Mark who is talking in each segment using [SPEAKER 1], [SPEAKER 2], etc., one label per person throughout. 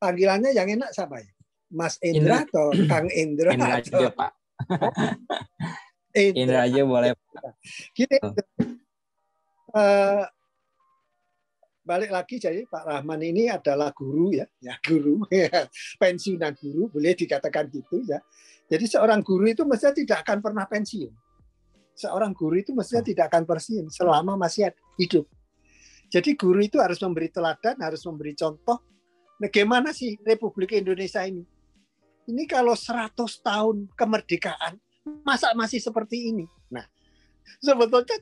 [SPEAKER 1] Panggilannya yang enak siapa ya? Mas Indra atau Kang Indra?
[SPEAKER 2] Indra
[SPEAKER 1] atau...
[SPEAKER 2] aja, Pak. Indra aja boleh, Pak.
[SPEAKER 1] Gini, balik lagi, jadi Pak Rahman ini adalah guru ya guru, pensiunan guru, boleh dikatakan gitu ya. Jadi seorang guru itu mestinya tidak akan pernah pensiun. Seorang guru itu mestinya tidak akan pensiun selama masih hidup. Jadi guru itu harus memberi teladan, harus memberi contoh. Bagaimana sih Republik Indonesia ini? Ini kalau 100 tahun kemerdekaan, masa masih seperti ini? Nah, sebetulnya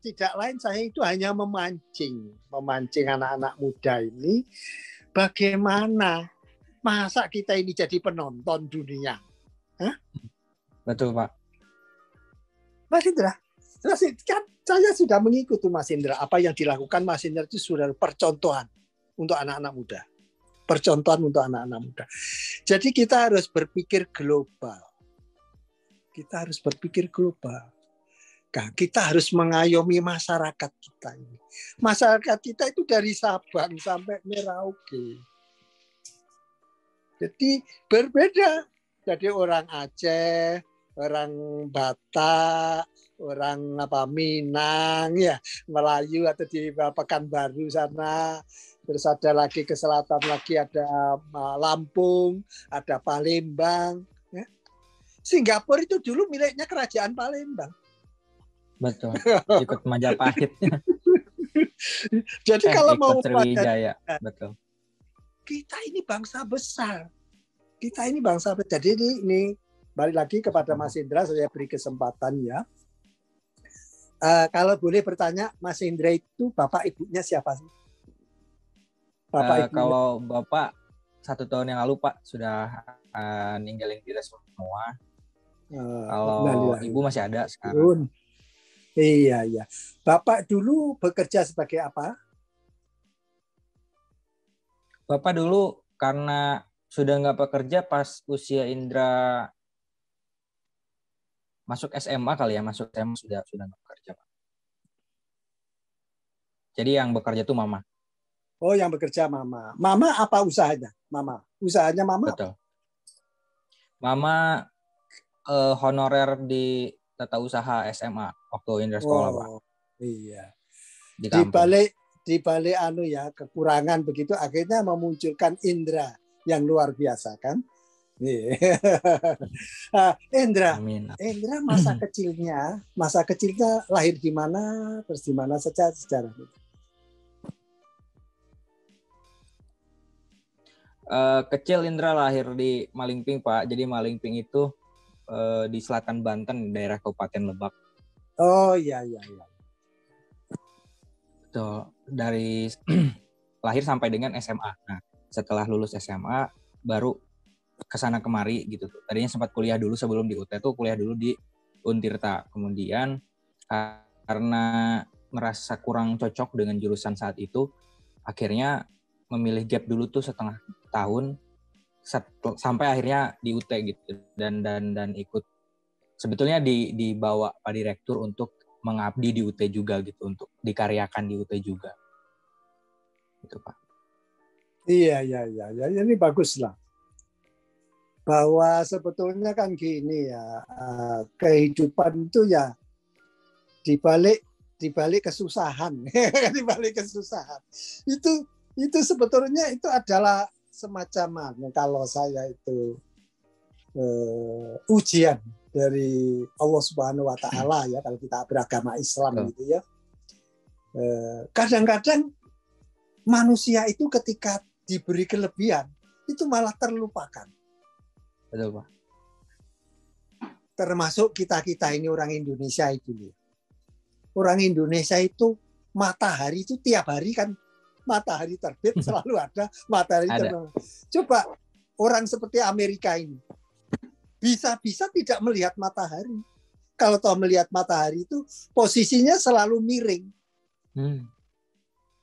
[SPEAKER 1] tidak lain, saya itu hanya memancing anak-anak muda ini. Bagaimana masa kita ini jadi penonton dunia? Hah?
[SPEAKER 2] Betul, Pak.
[SPEAKER 1] Mas Indra, kan saya sudah mengikuti Mas Indra. Apa yang dilakukan Mas Indra itu sudah percontohan untuk anak-anak muda. Percontohan untuk anak-anak muda. Jadi kita harus berpikir global. Kita harus berpikir global. Nah, kita harus mengayomi masyarakat kita ini. Masyarakat kita itu dari Sabang sampai Merauke. Jadi berbeda. Jadi orang Aceh, orang Batak, orang Minang ya, Melayu atau di Pekanbaru sana. Terus ada lagi ke selatan lagi ada Lampung, ada Palembang. Ya. Singapura itu dulu miliknya kerajaan Palembang.
[SPEAKER 2] Betul. Ikut Majapahit.
[SPEAKER 1] Jadi kalau mau
[SPEAKER 2] Sriwijaya, betul.
[SPEAKER 1] Kita ini bangsa besar. Kita ini bangsa besar. Jadi ini balik lagi kepada Mas Indra, saya beri kesempatan ya. Kalau boleh bertanya, Mas Indra itu bapak ibunya siapa sih?
[SPEAKER 2] Kalau bapak 1 tahun yang lalu Pak sudah ninggalin kita semua. Kalau ibu masih ada sekarang.
[SPEAKER 1] Iya. Bapak dulu bekerja sebagai apa?
[SPEAKER 2] Bapak dulu karena sudah nggak bekerja pas usia Indra masuk SMA kali ya, masuk SMA sudah nggak bekerja Pak. Jadi yang bekerja tuh mama.
[SPEAKER 1] Oh, yang bekerja mama. Mama apa usahanya? Usahanya mama?
[SPEAKER 2] Betul. Mama honorer di tata usaha SMA waktu Indra sekolah, Pak.
[SPEAKER 1] Iya. Di balik kekurangan begitu akhirnya memunculkan Indra yang luar biasa kan? Indra masa kecilnya lahir di mana, terus di mana sejarah itu?
[SPEAKER 2] Kecil Indra lahir di Malingping, Pak. Jadi Malingping itu di selatan Banten, daerah Kabupaten Lebak.
[SPEAKER 1] Oh iya.
[SPEAKER 2] Tuh, dari lahir sampai dengan SMA. Nah, setelah lulus SMA baru kesana kemari gitu. Tadinya sempat kuliah dulu sebelum di UT tuh kuliah dulu di Untirta. Kemudian karena merasa kurang cocok dengan jurusan saat itu, akhirnya memilih gap dulu tuh setengah tahun sampai akhirnya di UT gitu dan ikut sebetulnya dibawa Pak Direktur untuk mengabdi di UT juga gitu, untuk dikaryakan di UT juga gitu Pak. Iya
[SPEAKER 1] ini bagus lah bahwa sebetulnya kan gini ya, kehidupan itu ya dibalik kesusahan itu sebetulnya itu adalah semacam kalau saya itu ujian dari Allah Subhanahu Wa Taala ya, kalau kita beragama Islam gitu ya. Kadang-kadang manusia itu ketika diberi kelebihan itu malah terlupakan.
[SPEAKER 2] Betul Pak.
[SPEAKER 1] Termasuk kita ini orang Indonesia itu. Orang Indonesia itu matahari itu tiap hari kan. Matahari terbit selalu ada matahari terbit. Coba orang seperti Amerika ini bisa tidak melihat matahari. Kalau tahu melihat matahari itu posisinya selalu miring.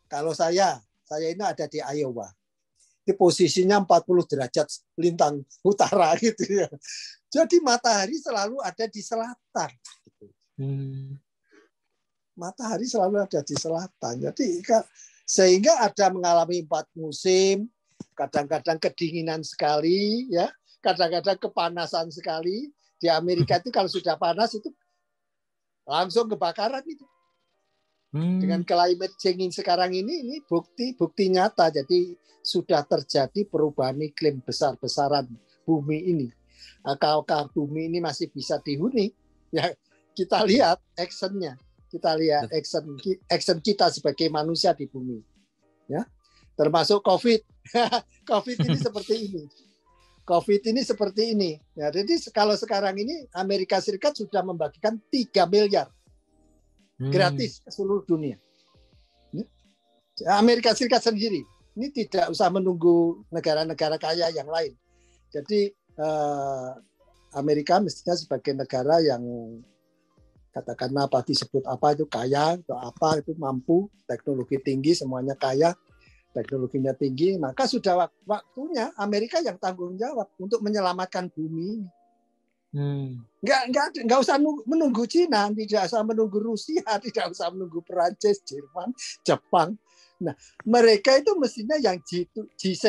[SPEAKER 1] Kalau saya ini ada di Iowa. Di posisinya 40 derajat lintang utara gitu ya. Jadi matahari selalu ada di selatan. Matahari selalu ada di selatan. Jadi sehingga ada mengalami 4 musim, kadang-kadang kedinginan sekali, ya, kadang-kadang kepanasan sekali. Di Amerika itu kalau sudah panas itu langsung kebakaran itu. Dengan climate change sekarang ini bukti nyata. Jadi sudah terjadi perubahan iklim besar-besaran bumi ini. Kalau bumi ini masih bisa dihuni, ya kita lihat actionnya. Kita lihat action kita sebagai manusia di bumi. Ya, termasuk COVID. COVID ini seperti ini. COVID ini seperti ini. Ya, jadi kalau sekarang ini Amerika Serikat sudah membagikan 3 miliar gratis ke seluruh dunia. Amerika Serikat sendiri. Ini tidak usah menunggu negara-negara kaya yang lain. Jadi Amerika mestinya sebagai negara yang katakanlah apa disebut apa itu kaya atau apa itu mampu, teknologi tinggi, semuanya kaya. Teknologinya tinggi, maka sudah waktunya Amerika yang tanggung jawab untuk menyelamatkan bumi ini. Nggak usah menunggu Cina, tidak usah menunggu Rusia, tidak usah menunggu Perancis, Jerman, Jepang. Nah, mereka itu mestinya yang G7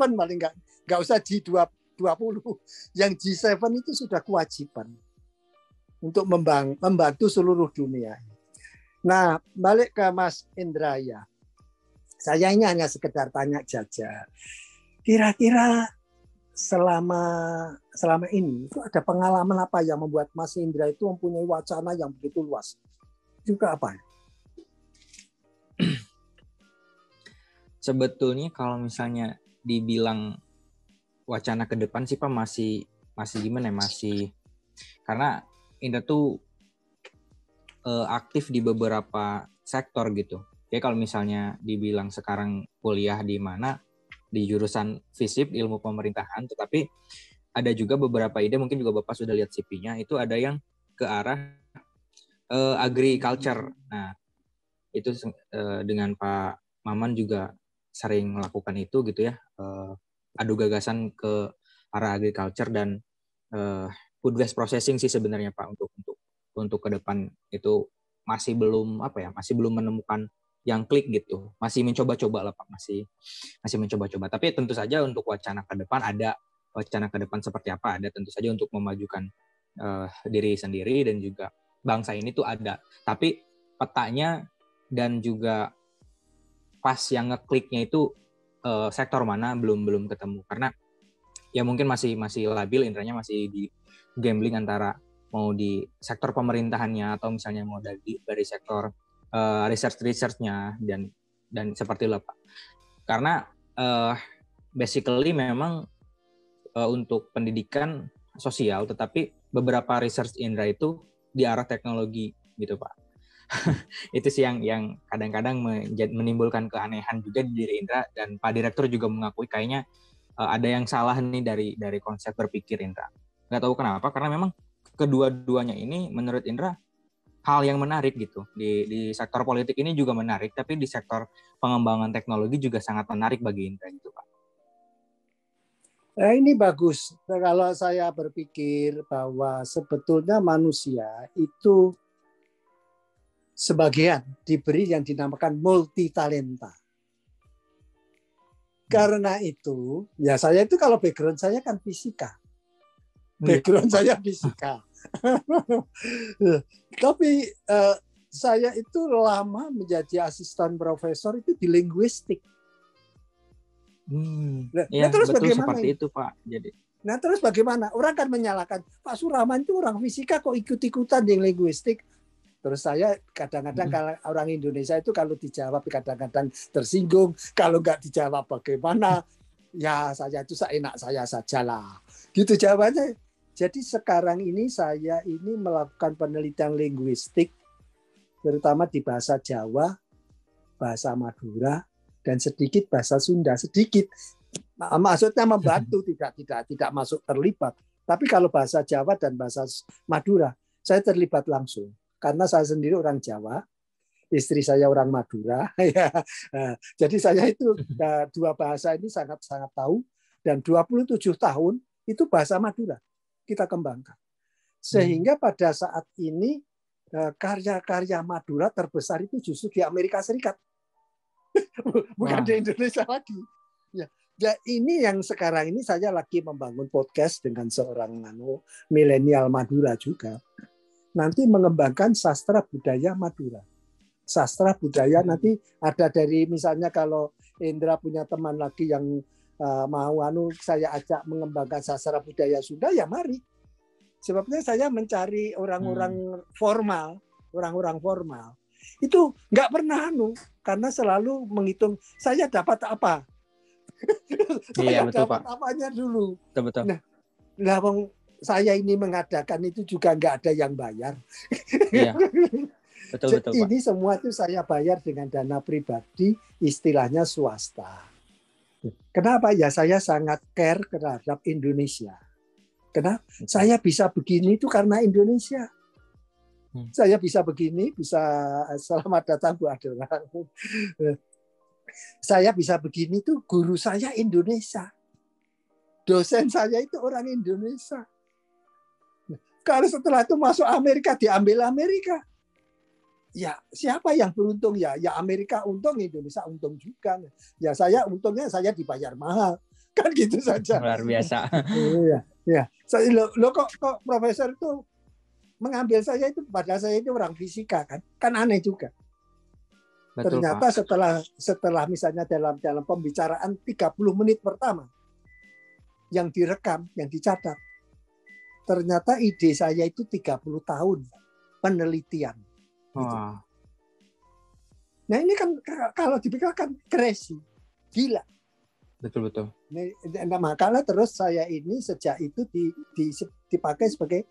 [SPEAKER 1] paling nggak usah G20. Yang G7 itu sudah kewajiban untuk membantu seluruh dunia. Nah, balik ke Mas Indraya. Saya ini hanya sekedar tanya saja. Kira-kira selama ini itu ada pengalaman apa yang membuat Mas Indra itu mempunyai wacana yang begitu luas? Juga apa?
[SPEAKER 2] Sebetulnya kalau misalnya dibilang wacana ke depan sih Pak masih gimana ya? Masih karena Indra tuh aktif di beberapa sektor gitu. Jadi kalau misalnya dibilang sekarang kuliah di mana, di jurusan FISIP, ilmu pemerintahan, tetapi ada juga beberapa ide, mungkin juga Bapak sudah lihat CV-nya, itu ada yang ke arah agriculture. Nah, itu dengan Pak Maman juga sering melakukan itu gitu ya, adu gagasan ke arah agriculture dan food waste processing sih sebenarnya Pak untuk ke depan itu masih belum menemukan yang klik gitu, masih mencoba-coba lah Pak, masih mencoba-coba. Tapi tentu saja untuk wacana ke depan seperti apa ada, tentu saja untuk memajukan diri sendiri dan juga bangsa ini tuh ada. Tapi petanya dan juga pas yang ngekliknya itu sektor mana belum ketemu, karena ya mungkin masih labil indranya, masih di gambling antara mau di sektor pemerintahannya atau misalnya mau dari sektor research-nya dan seperti itu Pak. Karena basically memang untuk pendidikan sosial, tetapi beberapa research Indra itu di arah teknologi gitu Pak. Itu sih yang kadang-kadang menimbulkan keanehan juga di diri Indra, dan Pak Direktur juga mengakui kayaknya ada yang salah nih dari konsep berpikir Indra. Nggak tahu kenapa, karena memang kedua-duanya ini menurut Indra hal yang menarik gitu. Di sektor politik ini juga menarik, tapi di sektor pengembangan teknologi juga sangat menarik bagi Indra gitu Pak.
[SPEAKER 1] Nah, ini bagus. Kalau saya berpikir bahwa sebetulnya manusia itu sebagian diberi yang dinamakan multitalenta. Karena itu, ya saya itu kalau background saya kan fisika. Background saya fisika. Tapi saya itu lama menjadi asisten profesor itu di linguistik.
[SPEAKER 2] Ya, terus betul bagaimana seperti itu Pak. Jadi.
[SPEAKER 1] Nah terus bagaimana? Orang kan menyalahkan Pak Surahman itu orang fisika kok ikut-ikutan di linguistik. Terus saya kadang-kadang kalau orang Indonesia itu kalau dijawab kadang-kadang tersinggung, kalau nggak dijawab bagaimana? Ya saya itu seenak saya sajalah. Gitu jawabannya. Jadi sekarang ini saya ini melakukan penelitian linguistik, terutama di bahasa Jawa, bahasa Madura, dan sedikit bahasa Sunda. Sedikit, maksudnya membantu, tidak masuk terlibat. Tapi kalau bahasa Jawa dan bahasa Madura, saya terlibat langsung. Karena saya sendiri orang Jawa, istri saya orang Madura. Jadi saya itu dua bahasa ini sangat-sangat tahu, dan 27 tahun itu bahasa Madura kita kembangkan. Sehingga pada saat ini karya-karya Madura terbesar itu justru di Amerika Serikat. Bukan di Indonesia lagi. Ya, ya, ini yang sekarang ini saya lagi membangun podcast dengan seorang milenial Madura juga. Nanti mengembangkan sastra budaya Madura. Sastra budaya nanti ada dari misalnya kalau Indra punya teman lagi yang mau saya ajak mengembangkan sastra budaya Sunda, ya mari. Sebabnya saya mencari orang-orang formal, orang-orang formal. Itu nggak pernah karena selalu menghitung saya dapat apa.
[SPEAKER 2] Iya,
[SPEAKER 1] saya
[SPEAKER 2] betul,
[SPEAKER 1] dapat
[SPEAKER 2] Pak.
[SPEAKER 1] apanya dulu.
[SPEAKER 2] Betul.
[SPEAKER 1] Nah, saya ini mengadakan itu juga nggak ada yang bayar.
[SPEAKER 2] Iya. Betul,
[SPEAKER 1] Ini
[SPEAKER 2] Pak.
[SPEAKER 1] semua itu saya bayar dengan dana pribadi, istilahnya swasta. Kenapa? Ya saya sangat care terhadap Indonesia. Kenapa? Saya bisa begini itu karena Indonesia. Saya bisa begini, bisa selamat datang Bu Adora. Saya bisa begini tuh guru saya Indonesia. Dosen saya itu orang Indonesia. Kalau setelah itu masuk Amerika, diambil Amerika. Ya siapa yang beruntung ya? Ya Amerika untung, Indonesia untung juga. Ya saya untungnya saya dibayar mahal. Kan gitu saja.
[SPEAKER 2] Luar biasa.
[SPEAKER 1] Ya. Lo kok profesor itu mengambil saya itu, padahal saya itu orang fisika kan aneh juga. Betul, ternyata Pak. setelah misalnya dalam pembicaraan 30 menit pertama yang direkam, yang dicatat, ternyata ide saya itu 30 tahun penelitian. Gitu. Nah ini kan kalau dipikirkan crazy, gila.
[SPEAKER 2] Betul.
[SPEAKER 1] Nah, makanya terus saya ini sejak itu dipakai sebagai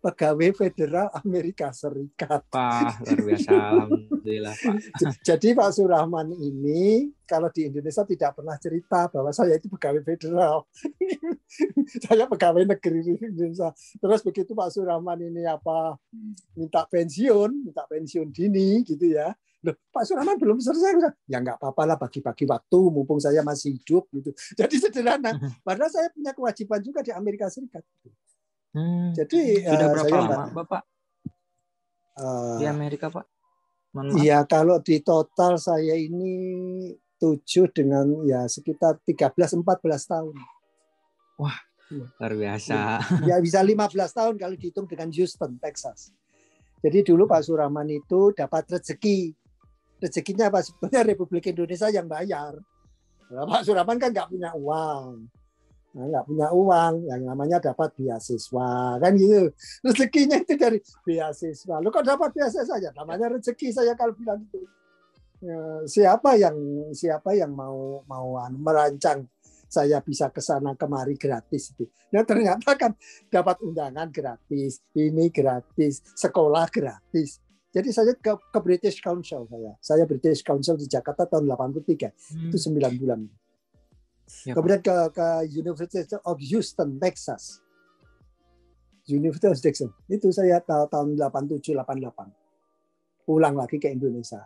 [SPEAKER 1] pegawai federal Amerika Serikat.
[SPEAKER 2] Wah, luar biasa. Alhamdulillah, Pak.
[SPEAKER 1] Jadi Pak Surahman ini kalau di Indonesia tidak pernah cerita bahwa saya itu pegawai federal. Saya pegawai negeri Indonesia. Terus begitu Pak Surahman ini minta pensiun dini gitu ya. Loh, Pak Surahman belum selesai. Ya nggak apa-apa lah, bagi-bagi waktu mumpung saya masih hidup gitu. Jadi sederhana. Padahal saya punya kewajiban juga di Amerika Serikat. Jadi
[SPEAKER 2] sudah berapa lama Bapak di Amerika, Pak?
[SPEAKER 1] Iya, kalau di total saya ini 7 dengan ya sekitar 13-14 tahun.
[SPEAKER 2] Wah, luar biasa.
[SPEAKER 1] Ya bisa 15 tahun kalau dihitung dengan Houston, Texas. Jadi dulu Pak Surahman itu dapat rezeki. Rezekinya apa? Sebenarnya Republik Indonesia yang bayar. Nah, Pak Surahman kan nggak punya uang. Nggak punya uang, yang namanya dapat beasiswa kan gitu. Rezekinya itu dari beasiswa. Lo kok dapat beasiswa saja? Namanya rezeki saya kalau bilang itu. Ya, siapa yang mau merancang saya bisa ke sana kemari gratis itu. Nah ternyata kan dapat undangan gratis, ini gratis, sekolah gratis. Jadi saya ke British Council Saya British Council di Jakarta tahun 83. Itu 9 bulan. Ya, kemudian ke University of Houston, Texas. University of Texas. Itu saya tahun 87-88. Pulang lagi ke Indonesia.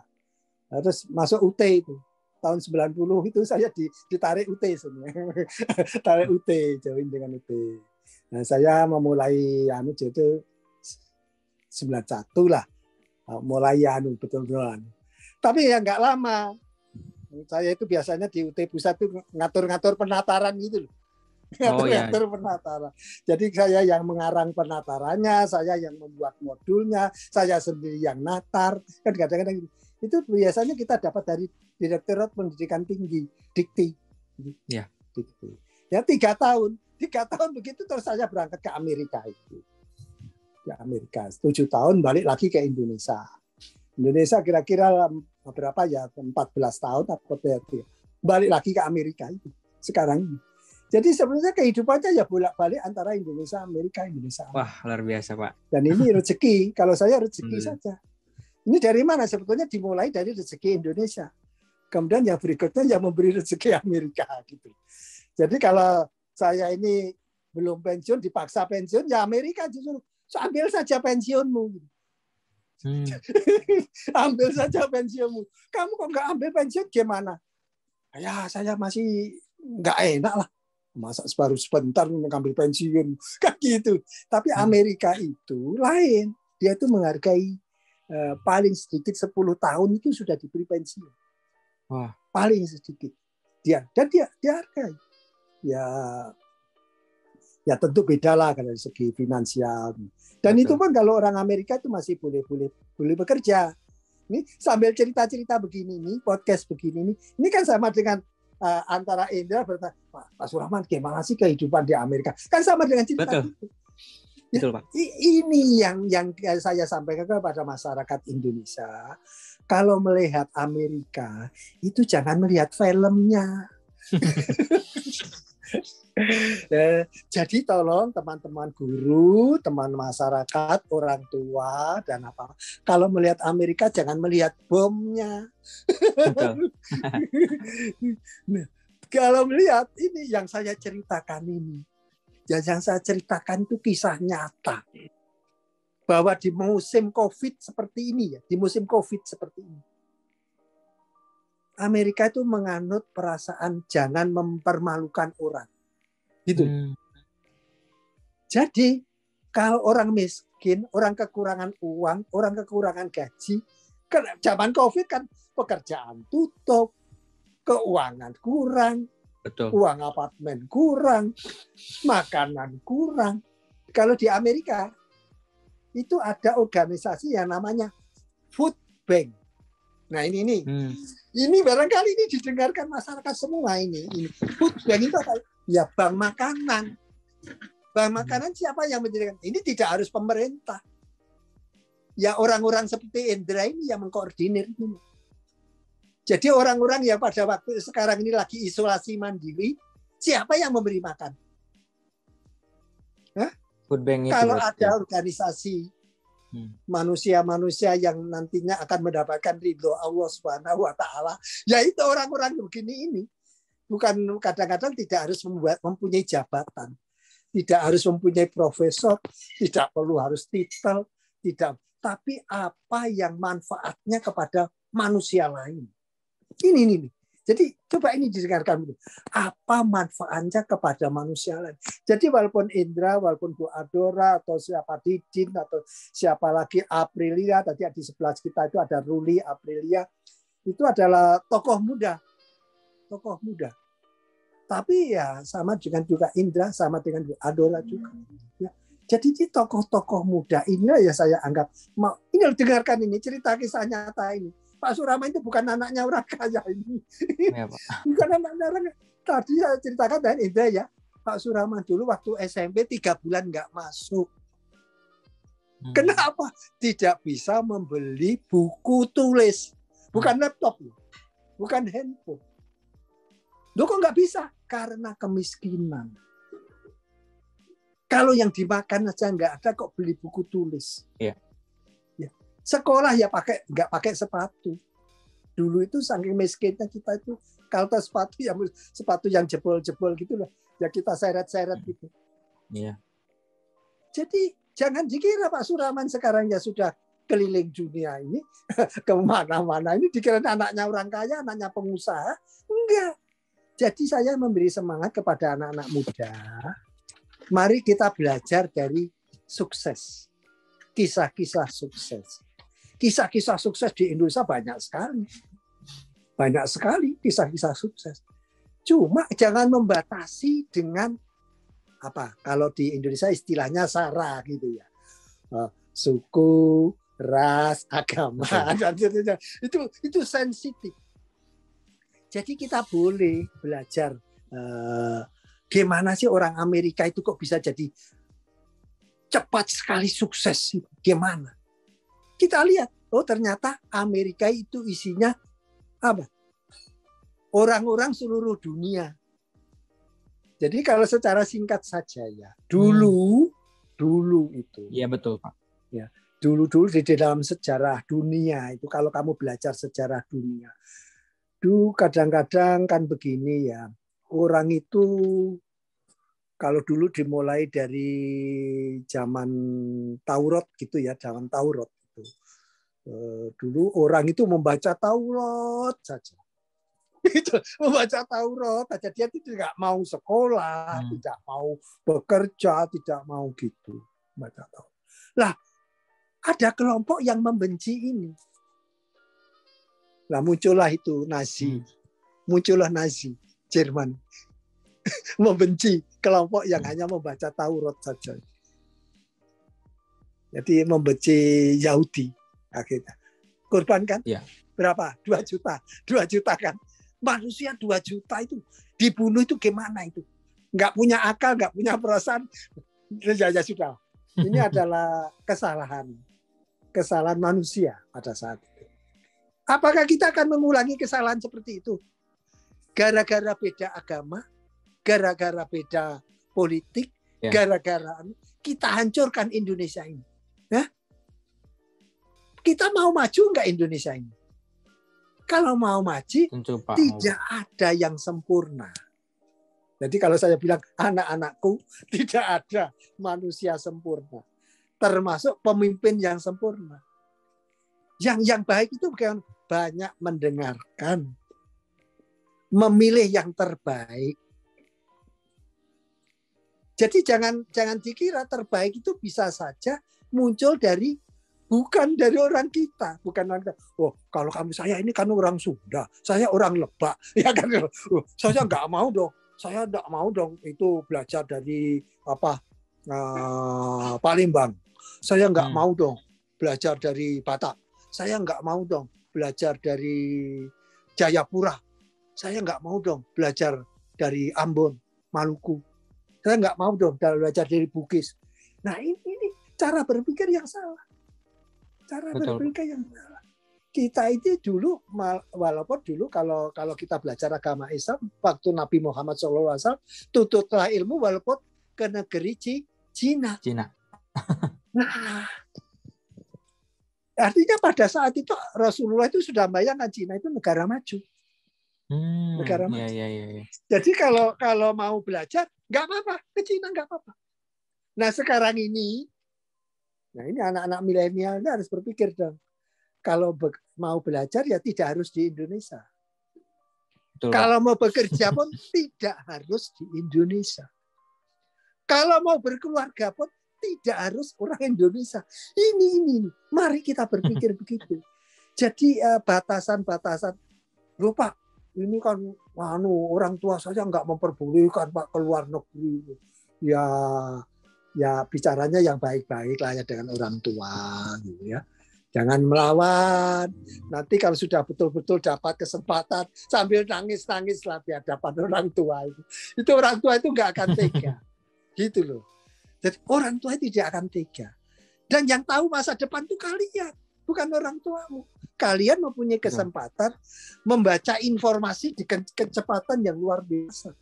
[SPEAKER 1] Terus masuk UT itu. Tahun 90 itu saya ditarik UT sebenarnya. Tarik UT, join dengan UT. Nah, saya memulai itu 91 lah. Mulai betul-betul. Tapi ya nggak lama. Saya itu biasanya di UT Pusat itu ngatur-ngatur penataran gitu loh. Ngatur penataran. Jadi saya yang mengarang penatarannya, saya yang membuat modulnya, saya sendiri yang natar. Kan kadang-kadang itu biasanya kita dapat dari Direktorat Pendidikan Tinggi, Dikti.
[SPEAKER 2] Ya.
[SPEAKER 1] Dikti. Ya 3 tahun. 3 tahun begitu terus saya berangkat ke Amerika itu. Ke Amerika. 7 tahun balik lagi ke Indonesia. Indonesia kira-kira berapa ya 14 tahun atau balik lagi ke Amerika itu sekarang ini. Jadi sebenarnya kehidupannya ya bolak-balik antara Indonesia Amerika.
[SPEAKER 2] Wah, luar biasa, Pak.
[SPEAKER 1] Dan ini rezeki. Kalau saya rezeki saja. Ini dari mana? Sebetulnya dimulai dari rezeki Indonesia. Kemudian yang berikutnya yang memberi rezeki Amerika gitu. Jadi kalau saya ini belum pensiun, dipaksa pensiun, ya Amerika justru ambil saja pensiunmu. Ambil saja pensiunmu. Kamu kok nggak ambil pensiun gimana? Ya saya masih nggak enak lah. Masa baru sebentar mengambil pensiun kan gitu. Tapi Amerika itu lain. Dia itu menghargai paling sedikit 10 tahun itu sudah diberi pensiun. Paling sedikit. dia hargai. Ya tentu beda lah dari segi finansial. Dan
[SPEAKER 2] Betul.
[SPEAKER 1] itu pun kalau orang Amerika itu masih boleh bekerja. Ini sambil cerita-cerita begini nih, podcast begini nih, ini kan sama dengan antara Indra bertanya, Pak Surahman, gimana sih kehidupan di Amerika? Kan sama dengan cerita
[SPEAKER 2] Betul.
[SPEAKER 1] itu.
[SPEAKER 2] Betul, Pak.
[SPEAKER 1] Ini yang saya sampaikan kepada masyarakat Indonesia. Kalau melihat Amerika, itu jangan melihat filmnya. Jadi tolong teman-teman guru, teman masyarakat, orang tua, dan apa. Kalau melihat Amerika, jangan melihat bomnya.
[SPEAKER 2] Betul.
[SPEAKER 1] Nah, kalau melihat ini yang saya ceritakan ini, yang saya ceritakan itu kisah nyata. Bahwa di musim COVID seperti ini, ya, di musim COVID seperti ini, Amerika itu menganut perasaan jangan mempermalukan orang. Gitu. Jadi kalau orang miskin, orang kekurangan uang, orang kekurangan gaji, kan zaman COVID kan pekerjaan tutup, keuangan kurang,
[SPEAKER 2] Betul.
[SPEAKER 1] uang apartemen kurang, makanan kurang. Kalau di Amerika itu ada organisasi yang namanya Food Bank. Nah ini barangkali ini didengarkan masyarakat semua ini. Food Bank itu apa? Ya bank makanan. Bank makanan siapa yang mendirikan? Ini tidak harus pemerintah. Ya orang-orang seperti Indra ini yang mengkoordinir ini. Jadi orang-orang yang pada waktu sekarang ini lagi isolasi mandiri, siapa yang memberi makan? Hah?
[SPEAKER 2] Food Bank itu.
[SPEAKER 1] Kalau ada organisasi manusia-manusia yang nantinya akan mendapatkan ridho Allah Subhanahu wa taala, yaitu orang-orang begini ini. Bukan kadang-kadang tidak harus mempunyai jabatan, tidak harus mempunyai profesor, tidak perlu harus titel, tidak, tapi apa yang manfaatnya kepada manusia lain. Ini. Jadi coba ini didengarkan dulu. Apa manfaatnya kepada manusia lain? Jadi walaupun Indra, walaupun Bu Adora, atau siapa Didin, atau siapa lagi Aprilia, tadi di sebelah kita itu ada Ruli, Aprilia, itu adalah tokoh muda. Tapi ya sama dengan juga Indra, sama dengan Bu Adora juga. Ya. Jadi di tokoh-tokoh muda inilah ya saya anggap, ini dengarkan ini cerita kisah nyata ini. Pak Surahman itu bukan anaknya orang kaya ini. Ya, Pak. Bukan anaknya orang kaya. Tadi saya ceritakan dengan Indra ya, Pak Surahman dulu waktu SMP 3 bulan nggak masuk. Kenapa? Tidak bisa membeli buku tulis. Bukan laptop, bukan handphone. Loh kok nggak bisa? Karena kemiskinan. Kalau yang dimakan aja nggak ada, kok beli buku tulis.
[SPEAKER 2] Iya.
[SPEAKER 1] Ya. Sekolah ya nggak pakai sepatu. Dulu itu saking miskinnya kita itu, kalau sepatu yang jebol-jebol gitu lah, ya kita seret-seret gitu.
[SPEAKER 2] Iya.
[SPEAKER 1] Jadi jangan dikira Pak Surahman sekarang ya sudah keliling dunia ini, kemana-mana ini dikira anaknya orang kaya, anaknya pengusaha. Enggak. Jadi saya memberi semangat kepada anak-anak muda. Mari kita belajar dari sukses. Kisah-kisah sukses. Kisah-kisah sukses di Indonesia banyak sekali. Banyak sekali kisah-kisah sukses. Cuma jangan membatasi dengan apa? Kalau di Indonesia istilahnya sara gitu ya. Suku, ras, agama. Itu sensitif. Jadi kita boleh belajar gimana sih orang Amerika itu kok bisa jadi cepat sekali sukses. Gimana? Kita lihat, oh ternyata Amerika itu isinya apa? Orang-orang seluruh dunia. Jadi kalau secara singkat saja ya, dulu itu.
[SPEAKER 2] Iya betul Pak.
[SPEAKER 1] Ya, dulu di dalam sejarah dunia itu kalau kamu belajar sejarah dunia. Kadang-kadang kan begini ya, orang itu kalau dulu dimulai dari zaman Taurat gitu ya, zaman Taurat itu. Dulu orang itu membaca Taurat saja. Itu membaca Taurat saja, dia tidak mau sekolah, tidak mau bekerja, tidak mau gitu. Baca Taurat. Lah, ada kelompok yang membenci ini. Nah, muncullah itu Nazi. Muncullah Nazi. Jerman. Membenci kelompok yang hanya membaca Taurat saja. Jadi membenci Yahudi akhirnya. Korban kan?
[SPEAKER 2] Ya.
[SPEAKER 1] Berapa? 2 juta. 2 juta kan? Manusia 2 juta itu dibunuh itu gimana itu? Nggak punya akal, nggak punya perasaan. Ya sudah. Ini adalah kesalahan manusia pada saat itu. Apakah kita akan mengulangi kesalahan seperti itu? Gara-gara beda agama, gara-gara beda politik, gara-gara kita hancurkan Indonesia ini. Nah, kita mau maju nggak Indonesia ini? Kalau mau maju, tidak ada yang sempurna. Jadi kalau saya bilang anak-anakku, tidak ada manusia sempurna. Termasuk pemimpin yang sempurna. Yang baik itu bukan banyak mendengarkan. Memilih yang terbaik. Jadi jangan dikira terbaik itu bisa saja muncul bukan dari orang kita, bukan orang kita. Oh, kalau kamu saya ini kan orang Sunda, saya orang Lebak, ya kan? Oh, saya nggak mau dong. Saya nggak mau dong itu belajar dari Palembang. Saya nggak mau dong belajar dari Batak. Saya nggak mau dong belajar dari Jayapura. Saya nggak mau dong belajar dari Ambon, Maluku. Saya nggak mau dong belajar dari Bugis. Nah ini cara berpikir yang salah. Berpikir yang salah. Kita itu dulu, walaupun dulu kalau kita belajar agama Islam, waktu Nabi Muhammad SAW, tuntutlah ilmu walaupun ke negeri Cina. Nah, artinya pada saat itu Rasulullah itu sudah bayangkan Cina itu negara maju. Negara maju.
[SPEAKER 2] Ya.
[SPEAKER 1] Jadi kalau mau belajar, nggak apa-apa. Ke Cina nggak apa-apa. Nah sekarang ini anak-anak milenial ini harus berpikir dong. Kalau mau belajar ya tidak harus di Indonesia. Betul, kalau mau bekerja pun tidak harus di Indonesia. Kalau mau berkeluarga pun tidak harus orang Indonesia. Ini. Mari kita berpikir begitu. Jadi batasan-batasan. Loh Pak, ini kan orang tua saya nggak memperbolehkan Pak keluar negeri. Ya bicaranya yang baik-baik lah ya dengan orang tua gitu ya. Jangan melawan. Nanti kalau sudah betul-betul dapat kesempatan sambil nangis-nangis lah di hadapan orang tua itu. Itu orang tua itu nggak akan tega. Gitu loh. Jadi orang tua tidak akan tega. Dan yang tahu masa depan itu kalian, bukan orang tuamu. Kalian mempunyai kesempatan membaca informasi dengan kecepatan yang luar biasa.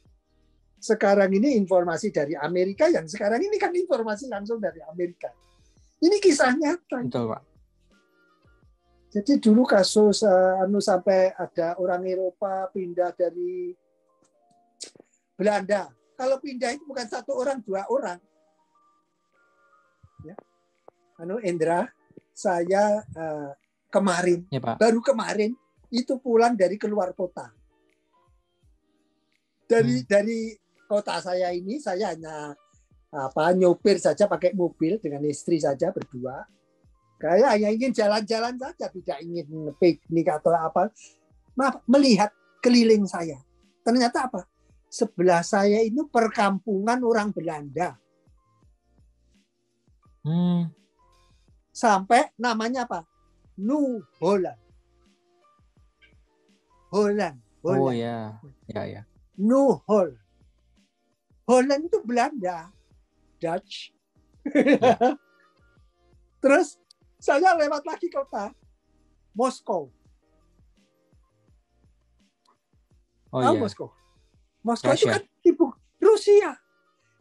[SPEAKER 1] Sekarang ini informasi dari Amerika, yang sekarang ini kan informasi langsung dari Amerika. Ini kisah nyata.
[SPEAKER 2] Betul, Pak.
[SPEAKER 1] Jadi dulu kasus sampai ada orang Eropa pindah dari Belanda. Kalau pindah itu bukan 1 orang, 2 orang. Ya. Indra, saya kemarin, ya, Pak. Baru kemarin itu pulang dari keluar kota. Dari kota saya ini, saya hanya nyopir saja pakai mobil dengan istri saja berdua. Kayak hanya ingin jalan-jalan saja, tidak ingin piknik atau apa. Melihat keliling saya. Ternyata apa? Sebelah saya itu perkampungan orang Belanda. Sampai namanya apa? New Holland. Holland.
[SPEAKER 2] Oh ya.
[SPEAKER 1] New Holland. Holland itu Belanda. Dutch. Ya. Terus saya lewat lagi kota Moskow. Moskow. Moskow itu kan ibu Rusia.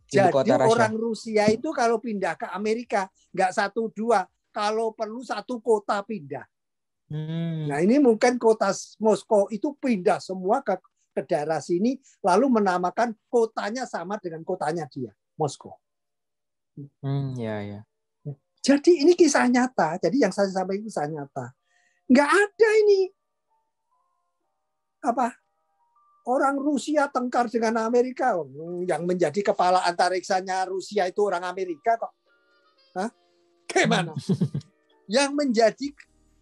[SPEAKER 1] Jadi orang Rusia itu kalau pindah ke Amerika nggak 1-2, kalau perlu 1 kota pindah. Nah ini mungkin kota Moskow itu pindah semua ke daerah sini, lalu menamakan kotanya sama dengan kotanya dia, Moskow.
[SPEAKER 2] Ya.
[SPEAKER 1] Jadi ini kisah nyata. Jadi yang saya sampaikan kisah nyata. Nggak ada ini orang Rusia tengkar dengan Amerika. Yang menjadi kepala antariksanya Rusia itu orang Amerika kok. Hah? Gimana? Yang menjadi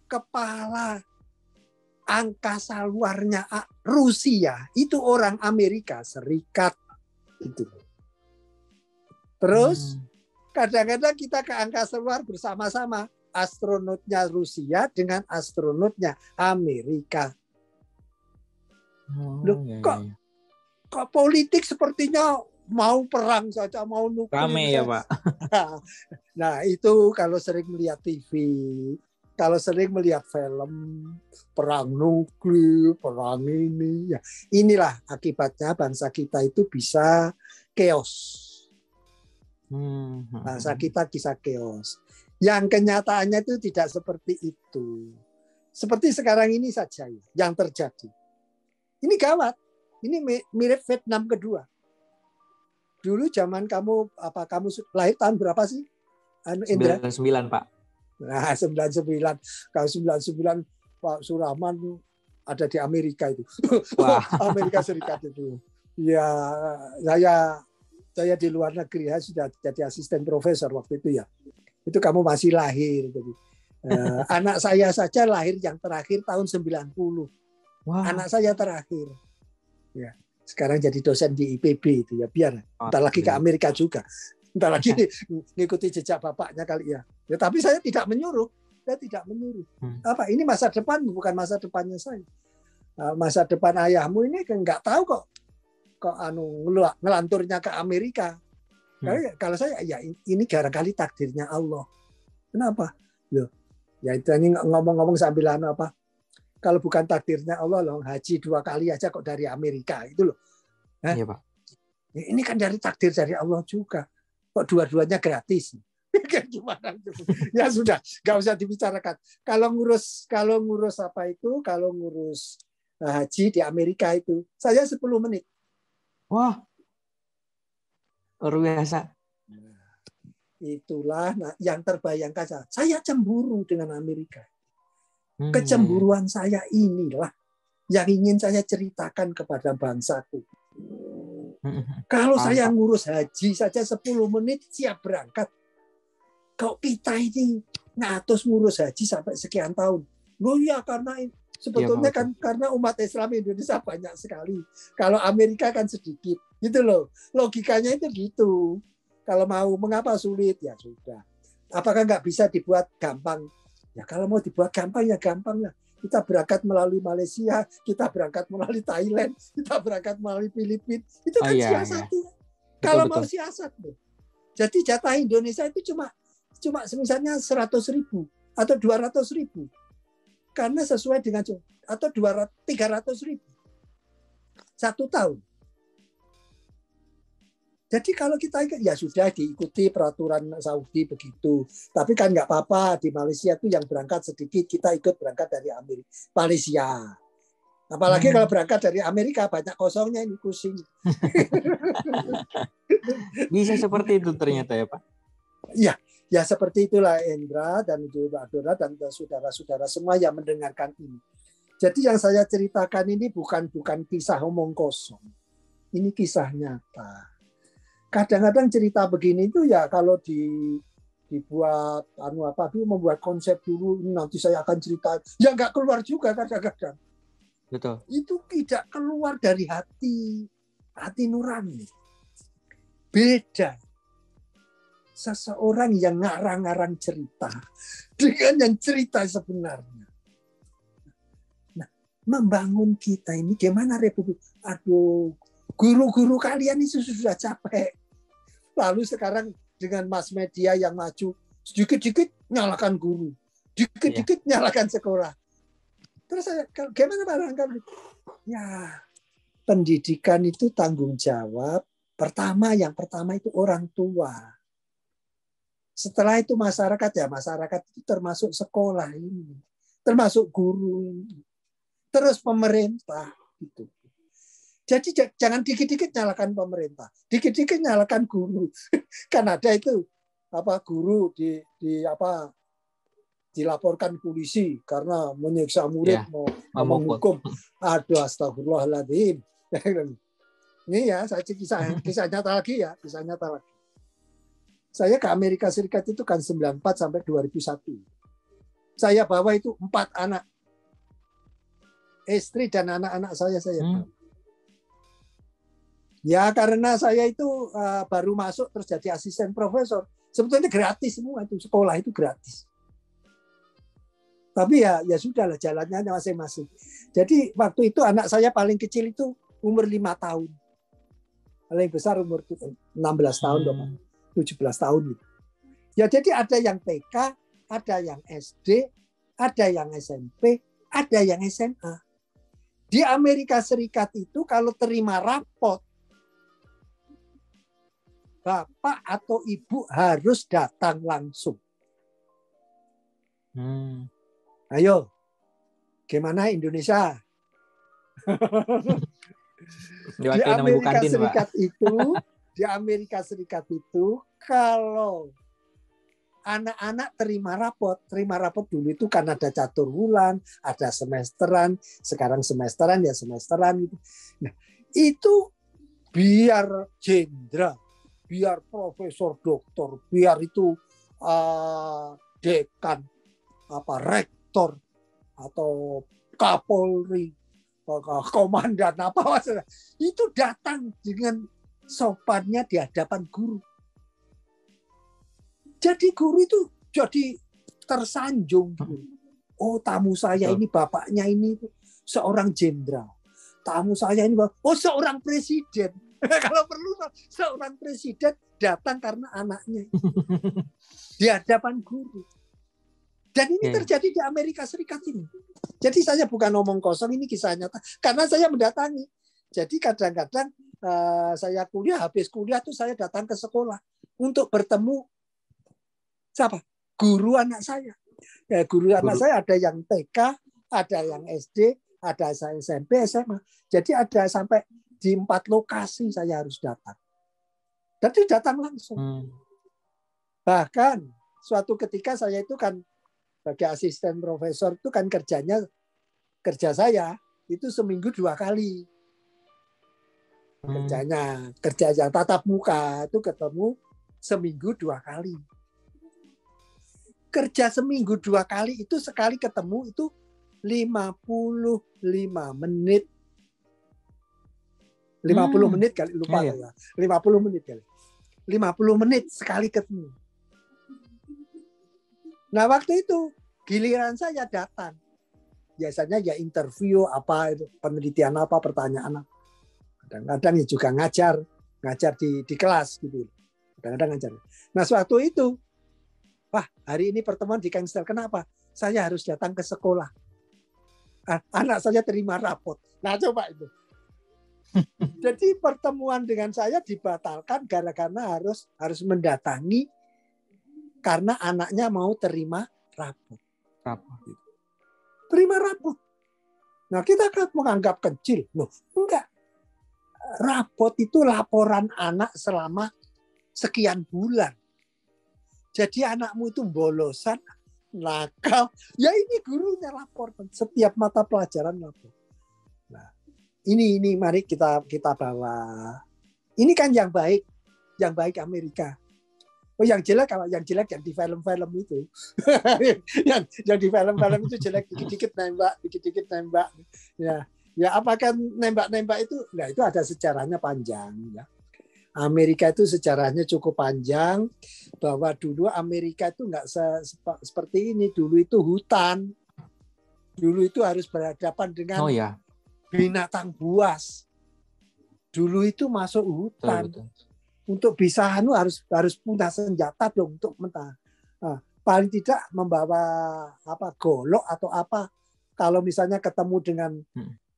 [SPEAKER 1] kepala angkasa luarnya Rusia itu orang Amerika Serikat itu. Terus kadang-kadang kita ke angkasa luar bersama-sama, astronotnya Rusia dengan astronotnya Amerika. Loh, kok politik sepertinya mau perang saja, mau nuklir
[SPEAKER 2] rame ya, Pak.
[SPEAKER 1] Nah, itu kalau sering melihat TV, kalau sering melihat film, perang nuklir, perang ini, ya inilah akibatnya bangsa kita itu bisa chaos. Bangsa kita bisa chaos. Yang kenyataannya itu tidak seperti itu. Seperti sekarang ini saja yang terjadi. Ini gawat. Ini mirip Vietnam kedua. Dulu zaman kamu lahir tahun berapa sih? Indra?
[SPEAKER 2] 99, Pak.
[SPEAKER 1] Nah, 99. Kalau 99 Pak Surahman ada di Amerika itu.
[SPEAKER 2] Wah.
[SPEAKER 1] Amerika Serikat itu. Ya, saya di luar negeri ya, sudah jadi asisten profesor waktu itu ya. Itu kamu masih lahir. Jadi, anak saya saja lahir yang terakhir tahun 90. Wow. Anak saya terakhir. Ya, sekarang jadi dosen di IPB itu ya, biar entar lagi ke Amerika juga. Entar lagi ngikuti jejak bapaknya kali ya. Ya, tapi saya tidak menyuruh. Saya tidak menyuruh. Apa ini masa depan bukan masa depannya saya. Masa depan ayahmu ini enggak tahu kok ngelanturnya ke Amerika. Kalau saya ya ini gara-kali takdirnya Allah. Kenapa? Loh, ya itu ini ngomong-ngomong sambil apa? Kalau bukan takdirnya Allah loh, haji 2 kali aja kok dari Amerika itu loh.
[SPEAKER 2] Iya, Pak.
[SPEAKER 1] Ini kan dari takdir dari Allah juga. Kok dua-duanya gratis? Gimana? Ya sudah, nggak usah dibicarakan. Kalau ngurus apa itu? Kalau ngurus haji di Amerika itu, saya 10 menit.
[SPEAKER 2] Wah, luar biasa.
[SPEAKER 1] Itulah yang terbayangkan saya cemburu dengan Amerika. Kecemburuan saya inilah yang ingin saya ceritakan kepada bangsaku. Kalau saya ngurus haji saja 10 menit siap berangkat. Kok kita ini ngatus ngurus haji sampai sekian tahun? Loh ya karena sebetulnya kan karena umat Islam Indonesia banyak sekali. Kalau Amerika kan sedikit. Gitu loh. Logikanya itu gitu. Kalau mau mengapa sulit ya sudah. Apakah nggak bisa dibuat gampang? Ya kalau mau dibuat gampang ya gampang lah. Kita berangkat melalui Malaysia, kita berangkat melalui Thailand, kita berangkat melalui Filipina. Itu kan siasat. Iya. Kalau mau siasat loh. Jadi jatah Indonesia itu cuma misalnya 100.000 atau 200.000. Karena sesuai dengan atau 300.000 1 tahun. Jadi kalau kita ya sudah diikuti peraturan Saudi begitu. Tapi kan nggak apa-apa di Malaysia itu yang berangkat sedikit kita ikut berangkat dari Malaysia. Apalagi kalau berangkat dari Amerika banyak kosongnya ini pusing.
[SPEAKER 2] Bisa seperti itu ternyata ya Pak.
[SPEAKER 1] Ya seperti itulah Indra dan Mbak Dora dan saudara-saudara semua yang mendengarkan ini. Jadi yang saya ceritakan ini bukan kisah omong kosong. Ini kisah nyata. Kadang-kadang cerita begini itu ya kalau dibuat membuat konsep dulu nanti saya akan cerita ya nggak keluar juga kadang-kadang.
[SPEAKER 2] Betul.
[SPEAKER 1] Itu tidak keluar dari hati nurani. Beda seseorang yang ngarang-ngarang cerita dengan yang cerita sebenarnya. Nah, membangun kita ini gimana Republik? Aduh, guru-guru kalian ini sudah capek. Lalu sekarang dengan mass media yang maju, sedikit-sedikit nyalakan guru, dikit-dikit nyalakan sekolah. Terus gimana barangkali? Ya, pendidikan itu tanggung jawab. Yang pertama itu orang tua. Setelah itu masyarakat itu termasuk sekolah ini, termasuk guru ini, terus pemerintah gitu. Jadi jangan dikit-dikit nyalakan pemerintah, dikit-dikit nyalakan guru. Kan ada itu guru dilaporkan polisi karena menyiksa murid mau menghukum. Aduh astagfirullahaladzim. Ini ya saya kisah nyata lagi ya, kisah nyata lagi. Saya ke Amerika Serikat itu kan 94 sampai 2001. Saya bawa itu 4 anak. Istri dan anak-anak saya
[SPEAKER 2] Hmm.
[SPEAKER 1] bawa. Ya karena saya itu baru masuk terus jadi asisten profesor. Sebetulnya gratis semua itu, sekolah itu gratis. Tapi ya sudahlah, jalannya masing-masing. Jadi waktu itu anak saya paling kecil itu umur 5 tahun. Paling besar umur 16 tahun, 17 tahun gitu. Ya jadi ada yang TK, ada yang SD, ada yang SMP, ada yang SMA. Di Amerika Serikat itu kalau terima rapot, bapak atau ibu harus datang langsung. Ayo, gimana Indonesia? Di Amerika Serikat itu, kalau anak-anak terima rapot dulu itu kan ada catur bulan, ada semesteran, sekarang semesteran ya semesteran gitu. Nah, itu biar jenderal, biar profesor doktor, biar itu dekan, rektor atau kapolri, komandan apa itu datang dengan sopannya di hadapan guru. Jadi guru itu jadi tersanjung. Oh, tamu saya ini bapaknya ini seorang jenderal. Tamu saya ini seorang presiden. Kalau perlu seorang presiden datang karena anaknya di hadapan guru. Dan ini terjadi di Amerika Serikat ini. Jadi saya bukan ngomong kosong, ini kisah nyata. Karena saya mendatangi. Jadi kadang-kadang saya habis kuliah tuh saya datang ke sekolah untuk bertemu siapa? Guru anak saya. Ya, guru anak saya ada yang TK, ada yang SD, ada SMP, SMA. Jadi ada sampai di 4 lokasi saya harus datang. Jadi datang langsung. Bahkan suatu ketika saya itu kan sebagai asisten profesor itu kan kerja saya itu seminggu 2 kali. Kerja yang tatap muka itu ketemu seminggu 2 kali. Kerja seminggu 2 kali itu sekali ketemu itu 55 menit. 50 menit kali, lupa ya. 50 menit kali. 50 menit sekali ketemu. Nah, waktu itu giliran saya datang. Biasanya ya interview apa itu, penelitian apa, pertanyaan apa. Kadang-kadang ya juga ngajar di kelas gitu. Kadang-kadang ngajar. Nah, suatu itu hari ini pertemuan di cancel. Kenapa? Saya harus datang ke sekolah. Anak saya terima rapot. Nah, coba itu. Jadi pertemuan dengan saya dibatalkan gara-gara harus mendatangi karena anaknya mau terima rapot. Terima rapot. Nah, kita kan menganggap kecil. Loh, enggak. Rapot itu laporan anak selama sekian bulan. Jadi anakmu itu bolosan, nakal. Ya ini gurunya lapor. Setiap mata pelajaran lapor. Nah, ini mari kita bawa. Ini kan yang baik Amerika. Oh, yang jelek yang di film-film itu. yang di film-film itu jelek, dikit-dikit nembak. Ya apakah nembak-nembak itu? Nah, itu ada sejarahnya panjang ya. Amerika itu sejarahnya cukup panjang, bahwa dulu Amerika itu nggak seperti ini. Dulu itu hutan. Dulu itu harus berhadapan dengan binatang buas. Dulu itu masuk hutan. Betul. Untuk bisa harus punya senjata dong untuk mentah. Nah, paling tidak membawa golok atau apa. Kalau misalnya ketemu dengan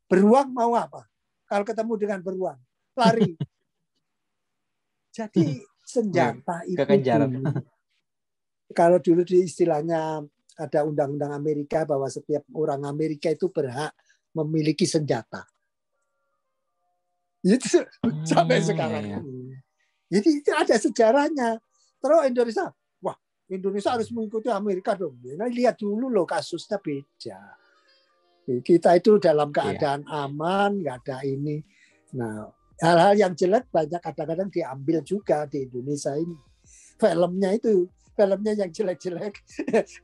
[SPEAKER 1] beruang mau apa? Kalau ketemu dengan beruang lari. Jadi senjata itu dulu. Kalau dulu di istilahnya ada undang-undang Amerika bahwa setiap orang Amerika itu berhak memiliki senjata. Itu sampai sekarang ini. Jadi itu ada sejarahnya. Terus Indonesia harus mengikuti Amerika dong. Nah, lihat dulu loh, kasusnya beda. Kita itu dalam keadaan aman, nggak ada ini. Nah, hal-hal yang jelek banyak kadang-kadang diambil juga di Indonesia ini. Filmnya yang jelek-jelek,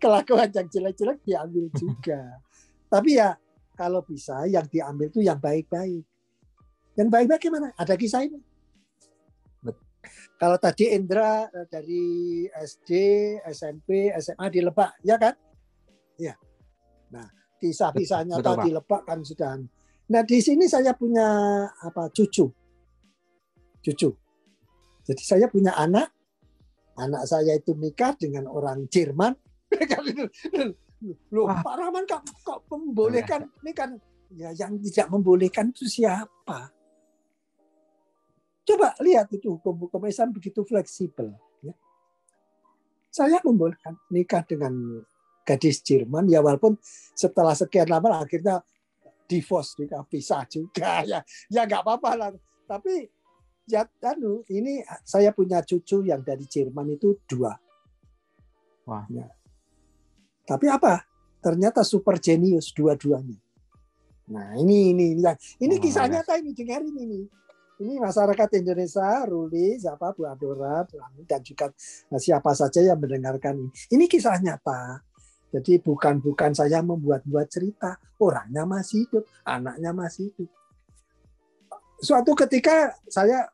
[SPEAKER 1] kelakuan yang jelek-jelek diambil juga. Tapi ya kalau bisa yang diambil itu yang baik-baik. Yang baik-baik gimana? Ada kisah ini. Kalau tadi Indra dari SD, SMP, SMA di Lebak, ya kan? Ya. Nah, kisah-kisah nyata di Lebak kan sudah. Nah, di sini saya punya cucu. Jadi saya punya anak saya itu nikah dengan orang Jerman. Loh, Pak Rahman kok membolehkan ini kan ya yang tidak membolehkan itu siapa? Coba lihat itu hukum Islam begitu fleksibel. Ya. Saya membolehkan nikah dengan gadis Jerman ya walaupun setelah sekian lama akhirnya divorce, pisah juga ya nggak apa-apa lah. Tapi ya ini saya punya cucu yang dari Jerman itu 2.
[SPEAKER 2] Wah.
[SPEAKER 1] Ya. Tapi apa? Ternyata super jenius dua-duanya. Nah ini kisah nyata ini dengerin ini. Ini masyarakat Indonesia, Ruli, siapa Bu Adora, dan juga siapa saja yang mendengarkan ini. Ini kisah nyata. Jadi bukan saya membuat-buat cerita. Orangnya masih hidup, anaknya masih hidup. Suatu ketika saya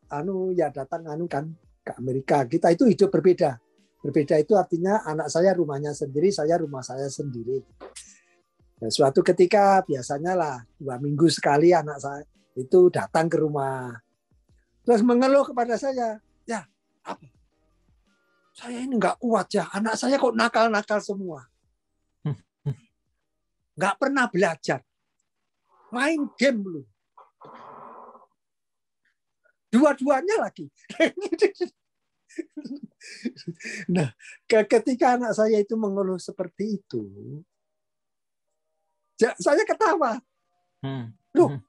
[SPEAKER 1] datang kan ke Amerika. Kita itu hidup berbeda. Berbeda itu artinya anak saya rumahnya sendiri, saya rumah saya sendiri. Dan suatu ketika biasanya lah 2 minggu sekali anak saya itu datang ke rumah. Terus mengeluh kepada saya, ya apa? Saya ini nggak kuat ya, anak saya kok nakal-nakal semua. Nggak pernah belajar. Main game dulu. Dua-duanya lagi. Nah, ketika anak saya itu mengeluh seperti itu, saya ketawa. Loh,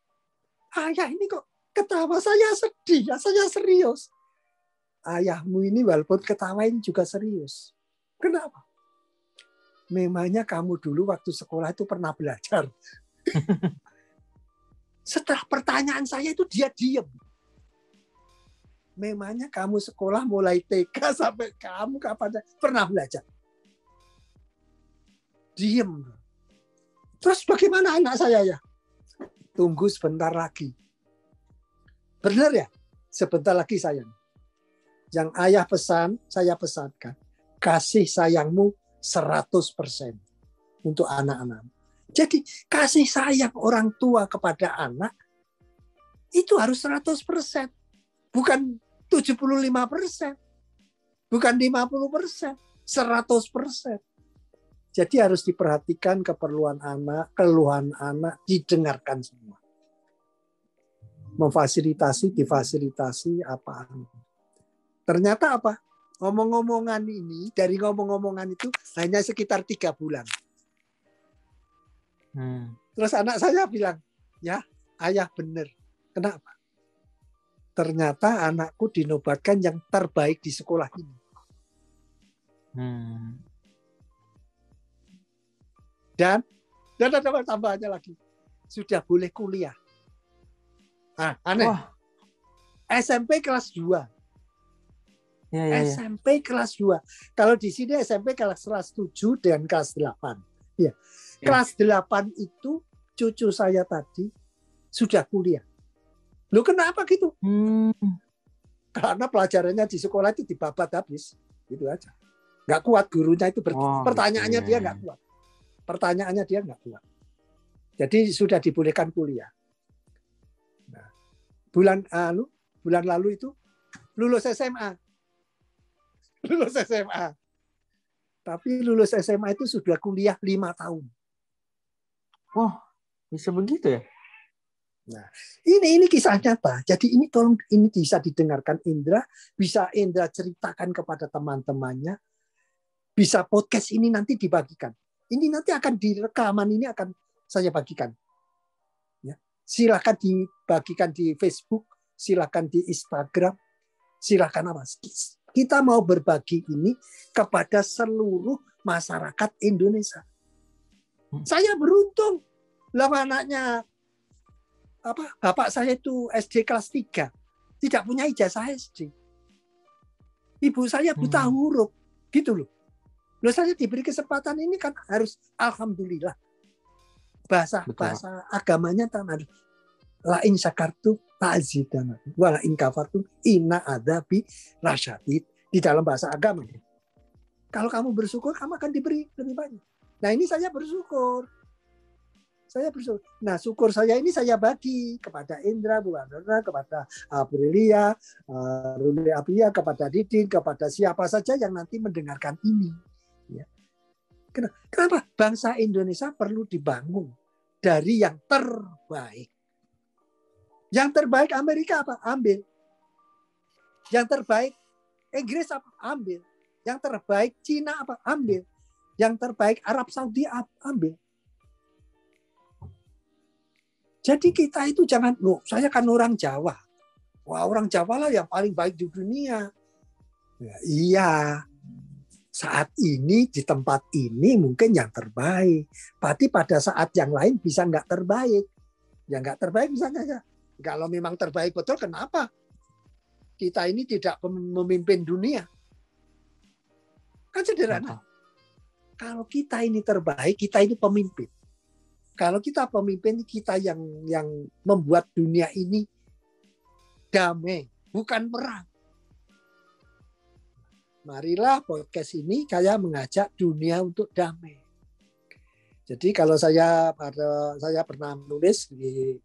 [SPEAKER 1] ayah ini kok ketawa, saya sedih, saya serius. Ayahmu ini walaupun ketawain juga serius. Kenapa? Memangnya kamu dulu waktu sekolah itu pernah belajar. Setelah pertanyaan saya itu dia diam. Memangnya kamu sekolah mulai TK sampai kamu kapan pernah belajar? Diam. Terus bagaimana anak saya ya? Tunggu sebentar lagi. Benar ya? Sebentar lagi sayang. Yang ayah pesan, saya pesankan. Kasih sayangmu 100% untuk anak-anak. Jadi kasih sayang orang tua kepada anak itu harus 100%. Bukan 75%. Bukan 50%. 100%. Jadi harus diperhatikan keperluan anak, keluhan anak, didengarkan semua. Memfasilitasi, difasilitasi apa. Ternyata apa? Ngomong-ngomongan ini, dari ngomong-ngomongan itu hanya sekitar 3 bulan. Terus anak saya bilang, ya ayah benar. Kenapa? Ternyata anakku dinobatkan yang terbaik di sekolah ini. Dan ada tambahannya lagi. Sudah boleh kuliah. Aneh. Wah. SMP kelas 2. Ya. SMP kelas 2. Kalau di sini SMP kelas 7 dan kelas 8. Ya. Kelas 8 itu cucu saya tadi sudah kuliah. Loh kenapa gitu? Karena pelajarannya di sekolah itu dibabat habis. Gitu aja. Nggak kuat gurunya itu. Pertanyaannya dia nggak kuat. Pertanyaannya dia nggak kuat. Jadi sudah dibolehkan kuliah. Nah, bulan lalu itu lulus SMA. Lulus SMA. Tapi lulus SMA itu sudah kuliah 5 tahun.
[SPEAKER 2] Wah, bisa begitu ya?
[SPEAKER 1] Nah, ini kisah nyata. Jadi ini tolong ini bisa didengarkan Indra, bisa Indra ceritakan kepada teman-temannya. Bisa podcast ini nanti dibagikan. Ini nanti akan direkaman, ini akan saya bagikan. Ya. Silakan dibagikan di Facebook, silakan di Instagram, silakan apa. Kita mau berbagi ini kepada seluruh masyarakat Indonesia. Saya beruntung. Lah anaknya bapak saya itu SD kelas 3. Tidak punya ijazah SD. Ibu saya buta huruf. Gitu loh. Loh saya diberi kesempatan ini kan harus alhamdulillah.
[SPEAKER 2] Betul, Pak.
[SPEAKER 1] bahasa agamanya tanah la in syakartu ta'zidanakum wa la in kafartum inna adzabi lasyadid. Di dalam bahasa agama. Kalau kamu bersyukur, kamu akan diberi lebih banyak. Nah, ini saya bersyukur. Nah, syukur saya ini saya bagi kepada Indra, Bu Andra, kepada Aprilia, Ruli Apria, kepada Didin, kepada siapa saja yang nanti mendengarkan ini. Ya. Kenapa? Bangsa Indonesia perlu dibangun dari yang terbaik. Yang terbaik Amerika apa? Ambil. Yang terbaik Inggris apa? Ambil. Yang terbaik Cina apa? Ambil. Yang terbaik Arab Saudi ambil. Jadi kita itu jangan, saya kan orang Jawa. Wah, orang Jawa lah yang paling baik di dunia. Ya, iya. Saat ini di tempat ini mungkin yang terbaik. Berarti pada saat yang lain bisa nggak terbaik. Ya nggak terbaik bisa nggak. Kalau memang terbaik betul, kenapa kita ini tidak memimpin dunia? Kan sederhana. Kalau kita ini terbaik, kita ini pemimpin. Kalau kita pemimpin, kita yang membuat dunia ini damai, bukan perang. Marilah podcast ini saya mengajak dunia untuk damai. Jadi kalau saya pernah menulis di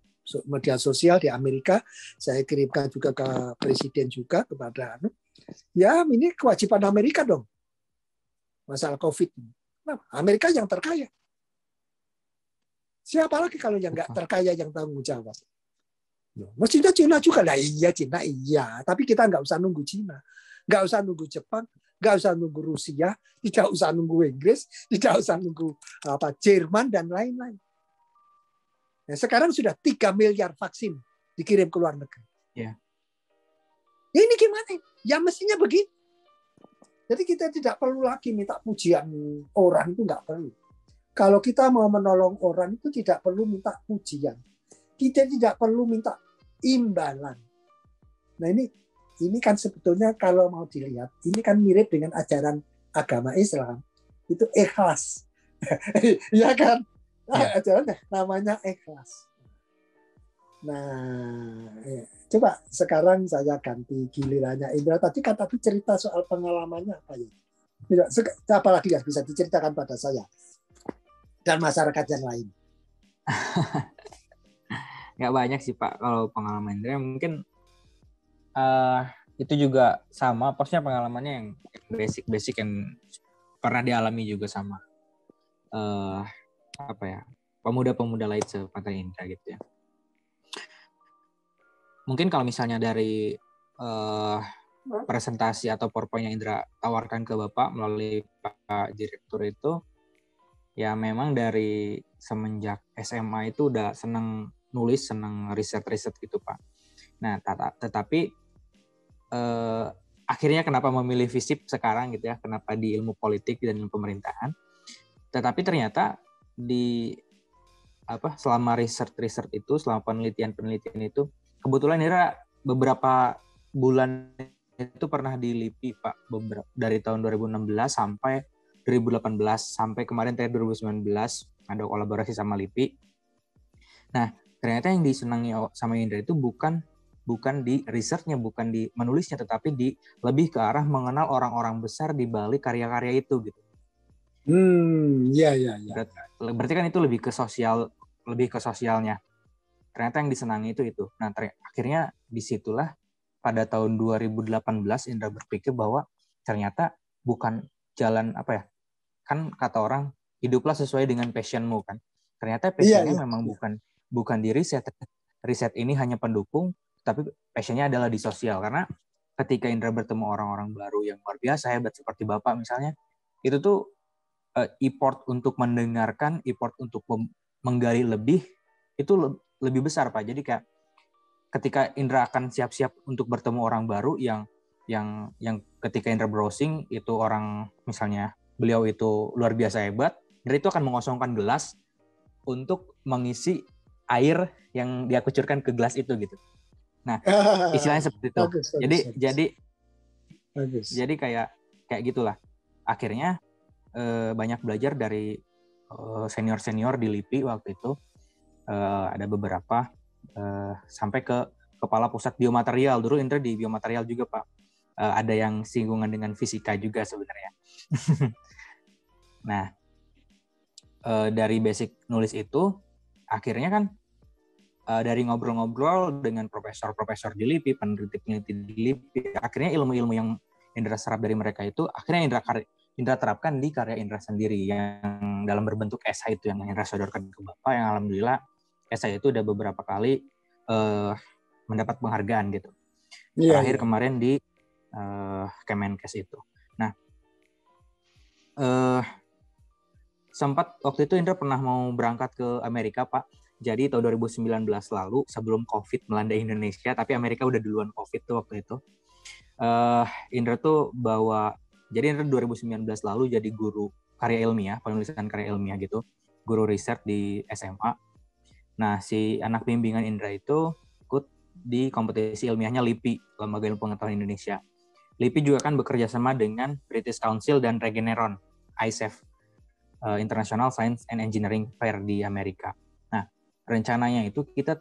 [SPEAKER 1] media sosial di Amerika, saya kirimkan juga ke presiden juga kepada ya ini kewajiban Amerika dong. Masalah COVID. Nah, Amerika yang terkaya. Siapa lagi kalau yang nggak terkaya yang tanggung jawab? Mestinya Cina juga lah. Iya Cina iya. Tapi kita nggak usah nunggu Cina. Nggak usah nunggu Jepang. Nggak usah nunggu Rusia. Tidak usah nunggu Inggris. Tidak usah nunggu Jerman dan lain-lain. Nah, sekarang sudah 3 miliar vaksin dikirim ke luar negeri.
[SPEAKER 2] Ya.
[SPEAKER 1] Ini gimana? Ya mestinya begitu. Jadi kita tidak perlu lagi minta pujian orang, itu nggak perlu. Kalau kita mau menolong orang itu tidak perlu minta pujian. Kita tidak perlu minta imbalan. Nah ini kan sebetulnya kalau mau dilihat, ini kan mirip dengan ajaran agama Islam. Itu ikhlas. Ya kan? Nah, ajaran namanya ikhlas. Nah, coba sekarang saya ganti gilirannya Indra. Tadi cerita soal pengalamannya apa ya? Apalagi yang bisa diceritakan pada saya dan masyarakat yang lain.
[SPEAKER 2] Nggak banyak sih Pak kalau pengalaman Indra. Mungkin itu juga sama. Maksudnya pengalamannya yang basic yang pernah dialami juga sama pemuda-pemuda lain sepantai Indra gitu ya. Mungkin kalau misalnya dari presentasi atau PowerPoint yang Indra tawarkan ke Bapak melalui Pak Direktur itu, ya memang dari semenjak SMA itu udah senang nulis, senang riset gitu Pak. Nah, tetapi akhirnya kenapa memilih FISIP sekarang gitu ya, kenapa di ilmu politik dan ilmu pemerintahan. Tetapi ternyata selama riset itu, selama penelitian itu, kebetulan Indra beberapa bulan itu pernah di LIPI Pak, dari tahun 2016 sampai 2018 sampai kemarin 2019 ada kolaborasi sama LIPI. Nah, ternyata yang disenangi sama Indra itu bukan di risetnya, bukan di menulisnya, tetapi lebih ke arah mengenal orang-orang besar di balik karya-karya itu gitu.
[SPEAKER 1] Iya.
[SPEAKER 2] Berarti kan itu lebih ke sosialnya. Ternyata yang disenangi itu. Nah, akhirnya disitulah pada tahun 2018 Indra berpikir bahwa ternyata bukan jalan kan kata orang hiduplah sesuai dengan passionmu kan. Ternyata passionnya memang bukan di riset. Riset ini hanya pendukung, tapi passionnya adalah di sosial. Karena ketika Indra bertemu orang-orang baru yang luar biasa hebat seperti Bapak misalnya, itu tuh effort untuk mendengarkan, effort untuk menggali lebih itu lebih besar Pak. Jadi kayak ketika Indra akan siap-siap untuk bertemu orang baru yang ketika Indra browsing itu orang misalnya beliau itu luar biasa hebat, Indra itu akan mengosongkan gelas untuk mengisi air yang dia kucurkan ke gelas itu gitu. Nah, istilahnya seperti itu. Jadi kayak gitulah. Akhirnya banyak belajar dari senior di LIPI waktu itu, ada beberapa sampai ke kepala pusat biomaterial. Dulu Indra di biomaterial juga Pak. Ada yang singgungan dengan fisika juga sebenarnya. Nah, dari basic nulis itu akhirnya kan dari ngobrol-ngobrol dengan profesor-profesor di LIPI, peneliti-peneliti di LIPI, akhirnya ilmu-ilmu yang Indra serap dari mereka itu akhirnya Indra terapkan di karya Indra sendiri yang dalam berbentuk esai itu yang Indra sodorkan ke Bapak, yang alhamdulillah esai itu udah beberapa kali mendapat penghargaan gitu. Terakhir kemarin di Kemenkes itu. Nah, sempat waktu itu Indra pernah mau berangkat ke Amerika Pak. Jadi tahun 2019 lalu sebelum COVID melanda Indonesia, tapi Amerika udah duluan COVID tuh waktu itu. Indra tuh jadi Indra 2019 lalu jadi guru karya ilmiah, penulisan karya ilmiah gitu, guru riset di SMA. Nah, si anak bimbingan Indra itu ikut di kompetisi ilmiahnya LIPI, Lembaga Ilmu Pengetahuan Indonesia. LIPI juga kan bekerja sama dengan British Council dan Regeneron, ICEF, International Science and Engineering Fair di Amerika. Nah, rencananya itu kita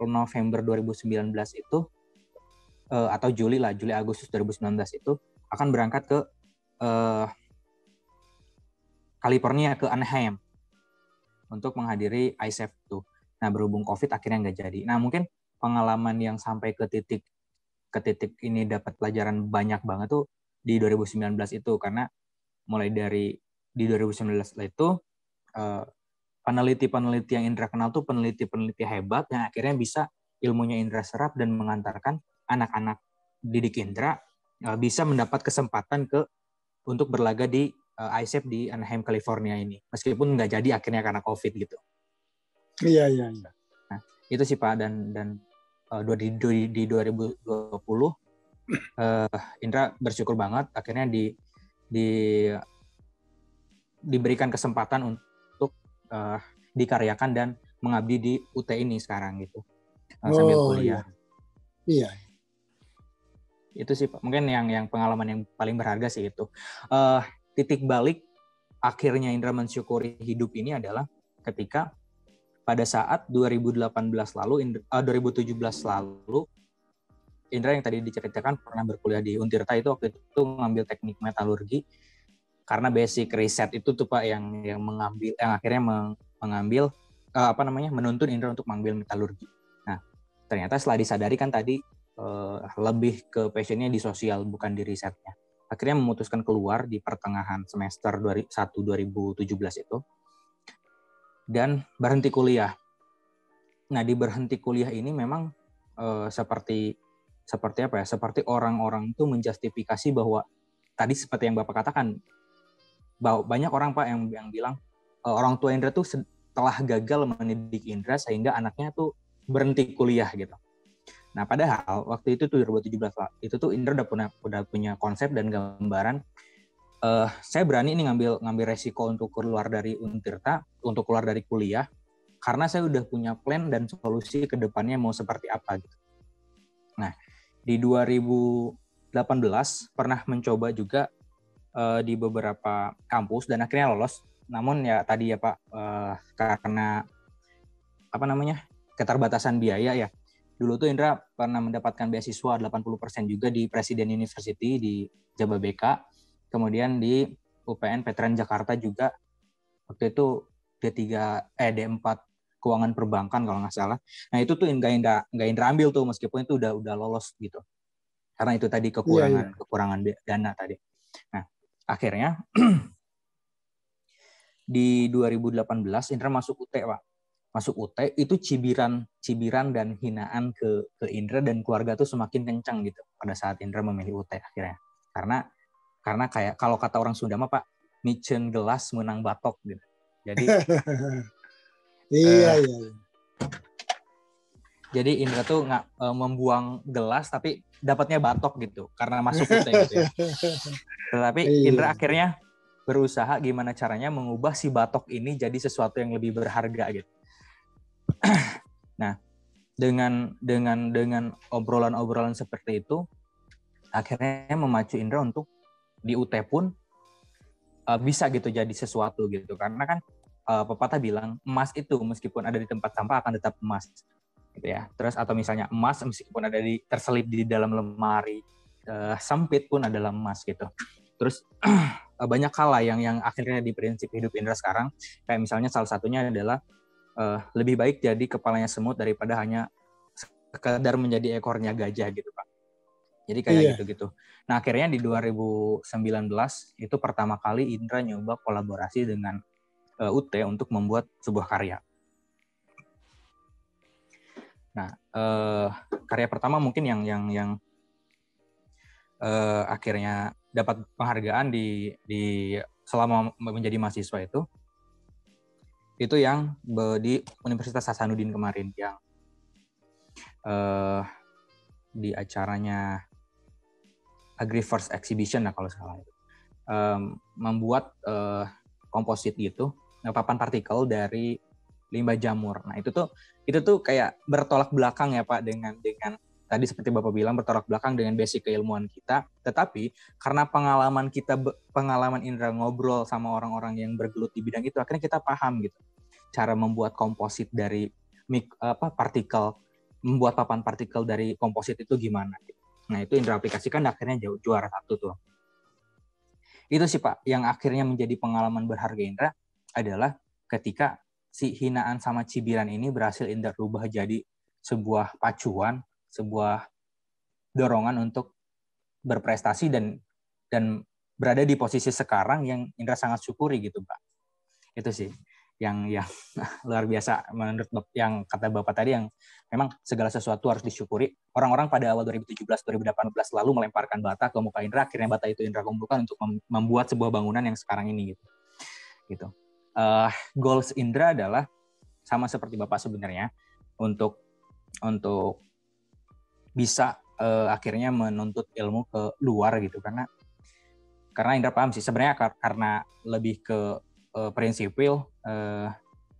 [SPEAKER 2] November 2019 itu atau Juli Agustus 2019 itu akan berangkat ke California, ke Anaheim untuk menghadiri ICEF itu. Nah, berhubung COVID akhirnya nggak jadi. Nah, mungkin pengalaman yang sampai ke titik ini dapat pelajaran banyak banget tuh di 2019 itu, karena mulai dari di 2019 itu peneliti-peneliti yang Indra kenal tuh peneliti-peneliti hebat yang akhirnya bisa ilmunya Indra serap dan mengantarkan anak-anak didik Indra bisa mendapat kesempatan untuk berlaga di ICEF di Anaheim, California ini. Meskipun nggak jadi akhirnya karena COVID gitu.
[SPEAKER 3] Iya.
[SPEAKER 2] Nah, itu sih Pak, dan di 2020 Indra bersyukur banget akhirnya diberikan kesempatan untuk dikaryakan dan mengabdi di UT ini sekarang gitu, sambil kuliah.
[SPEAKER 3] Iya.
[SPEAKER 2] Itu sih Pak, mungkin yang pengalaman yang paling berharga sih itu. Titik balik akhirnya Indra mensyukuri hidup ini adalah ketika pada saat 2017 lalu Indra yang tadi diceritakan pernah berkuliah di Untirta itu, waktu itu ngambil teknik metalurgi karena basic riset itu tuh Pak yang akhirnya mengambil menuntun Indra untuk mengambil metalurgi. Nah, ternyata setelah disadari kan tadi lebih ke passionnya di sosial bukan di risetnya. Akhirnya memutuskan keluar di pertengahan semester 2017 itu dan berhenti kuliah. Nah, di berhenti kuliah ini memang seperti orang-orang itu menjustifikasi bahwa tadi seperti yang Bapak katakan, bahwa banyak orang Pak yang bilang orang tua Indra tuh telah gagal mendidik Indra sehingga anaknya tuh berhenti kuliah gitu. Nah, padahal waktu itu tuh 2017 itu tuh Indra udah punya konsep dan gambaran. Saya berani nih ngambil resiko untuk keluar dari Untirta, untuk keluar dari kuliah, karena saya udah punya plan dan solusi ke depannya mau seperti apa gitu. Nah, di 2018 pernah mencoba juga di beberapa kampus dan akhirnya lolos. Namun ya tadi ya Pak, karena keterbatasan biaya ya. Dulu tuh Indra pernah mendapatkan beasiswa 80% juga di Presiden University di Jababeka. Kemudian di UPN Veteran Jakarta juga waktu itu D4 keuangan perbankan kalau nggak salah. Nah, itu tuh nggak Indra ambil tuh meskipun itu udah lolos gitu. Karena itu tadi kekurangan dana tadi. Nah, akhirnya di 2018 Indra masuk UT, Pak. Masuk UT itu cibiran dan hinaan ke Indra dan keluarga tuh semakin kencang gitu pada saat Indra memilih UT akhirnya. Karena kayak kalau kata orang Sunda mah Pak, micen gelas menang batok gitu. Jadi
[SPEAKER 3] iya.
[SPEAKER 2] Jadi Indra tuh nggak membuang gelas tapi dapatnya batok gitu karena masuk UT gitu ya. Tetapi Indra akhirnya berusaha gimana caranya mengubah si batok ini jadi sesuatu yang lebih berharga gitu. Nah, dengan obrolan-obrolan seperti itu akhirnya memacu Indra untuk di UT pun bisa gitu jadi sesuatu gitu, karena kan pepatah bilang emas itu meskipun ada di tempat sampah akan tetap emas, gitu ya. Terus atau misalnya emas meskipun ada terselip di dalam lemari sempit pun adalah emas gitu. Terus banyak hal lah yang akhirnya di prinsip hidup indra sekarang, kayak misalnya salah satunya adalah lebih baik jadi kepalanya semut daripada hanya sekedar menjadi ekornya gajah gitu Pak. Jadi kayak gitu-gitu. Nah akhirnya di 2019 itu pertama kali Indra nyoba kolaborasi dengan UT untuk membuat sebuah karya. Nah karya pertama mungkin yang akhirnya dapat penghargaan di selama menjadi mahasiswa itu yang di Universitas Hasanuddin kemarin yang di acaranya Agriverse Exhibition kalau salah itu membuat komposit gitu papan partikel dari limbah jamur. Nah itu tuh kayak bertolak belakang ya Pak dengan tadi seperti Bapak bilang bertolak belakang dengan basic keilmuan kita, tetapi karena pengalaman Indra ngobrol sama orang-orang yang bergelut di bidang itu, akhirnya kita paham gitu cara membuat komposit dari partikel, membuat papan partikel dari komposit itu gimana. Gitu. Nah itu Indra aplikasikan akhirnya juara 1 tuh. Itu sih Pak yang akhirnya menjadi pengalaman berharga Indra adalah ketika si hinaan sama cibiran ini berhasil Indra rubah jadi sebuah pacuan, sebuah dorongan untuk berprestasi dan berada di posisi sekarang yang Indra sangat syukuri gitu Pak. Itu sih yang luar biasa menurut yang kata Bapak tadi, yang memang segala sesuatu harus disyukuri. Orang-orang pada awal 2017-2018 lalu melemparkan bata ke muka Indra, akhirnya bata itu Indra kumpulkan untuk membuat sebuah bangunan yang sekarang ini gitu. Goals Indra adalah sama seperti Bapak sebenarnya untuk bisa akhirnya menuntut ilmu ke luar gitu, karena Indra paham sih sebenarnya karena lebih ke prinsipil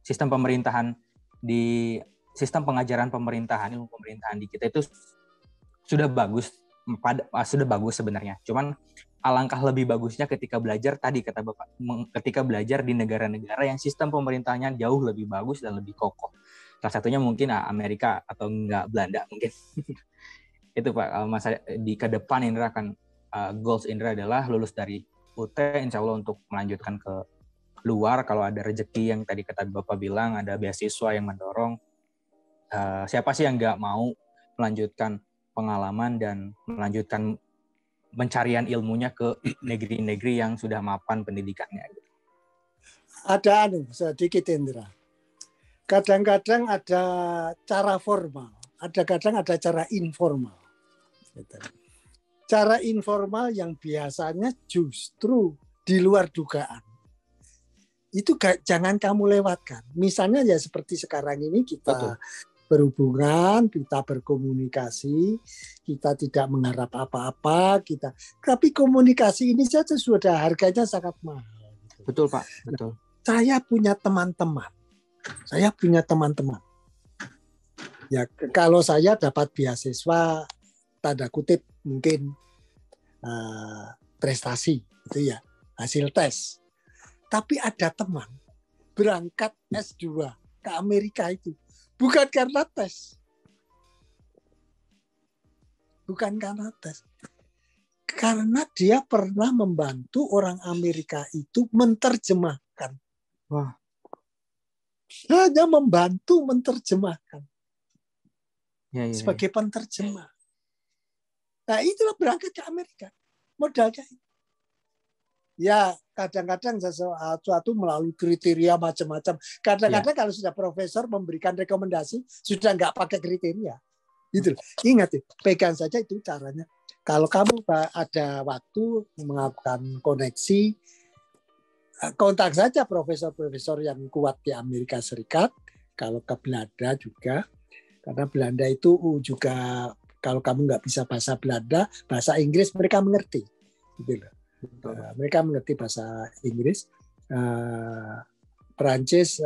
[SPEAKER 2] sistem pemerintahan di sistem pengajaran pemerintahan, ilmu pemerintahan di kita itu sudah bagus sebenarnya, cuman alangkah lebih bagusnya ketika belajar tadi kata Bapak, ketika belajar di negara-negara yang sistem pemerintahnya jauh lebih bagus dan lebih kokoh. Salah satunya mungkin Amerika atau enggak Belanda mungkin. Itu Pak, masa di ke depan Indra akan goals Indra adalah lulus dari UT, insya Allah untuk melanjutkan ke luar kalau ada rezeki yang tadi kata Bapak bilang, ada beasiswa yang mendorong. Siapa sih yang nggak mau melanjutkan pengalaman dan melanjutkan pencarian ilmunya ke negeri-negeri yang sudah mapan pendidikannya.
[SPEAKER 3] Ada sedikit Indra. Kadang-kadang ada cara formal, kadang ada cara informal. Cara informal yang biasanya justru di luar dugaan. Itu jangan kamu lewatkan. Misalnya ya seperti sekarang ini kita berhubungan, kita berkomunikasi, kita tidak mengharap apa-apa, tapi komunikasi ini saja sudah harganya sangat mahal.
[SPEAKER 2] Betul Pak, betul.
[SPEAKER 3] Saya punya teman-teman. Ya kalau saya dapat beasiswa tanda kutip mungkin prestasi itu ya, hasil tes. Tapi ada teman berangkat S2 ke Amerika itu bukan karena tes. Karena dia pernah membantu orang Amerika itu menerjemahkan.
[SPEAKER 2] Wah.
[SPEAKER 3] Hanya membantu menerjemahkan.
[SPEAKER 2] Ya.
[SPEAKER 3] Sebagai penerjemah. Nah itulah berangkat ke Amerika. Modalnya. Ya kadang-kadang sesuatu melalui kriteria macam-macam. Kadang-kadang kalau sudah profesor memberikan rekomendasi, sudah nggak pakai kriteria. Gitu. Ingat, pegang saja itu caranya. Kalau kamu ada waktu melakukan koneksi, kontak saja profesor-profesor yang kuat di Amerika Serikat. Kalau ke Belanda juga. Karena Belanda itu juga kalau kamu nggak bisa bahasa Belanda, bahasa Inggris mereka mengerti, gitu loh. Mereka mengerti bahasa Inggris, Perancis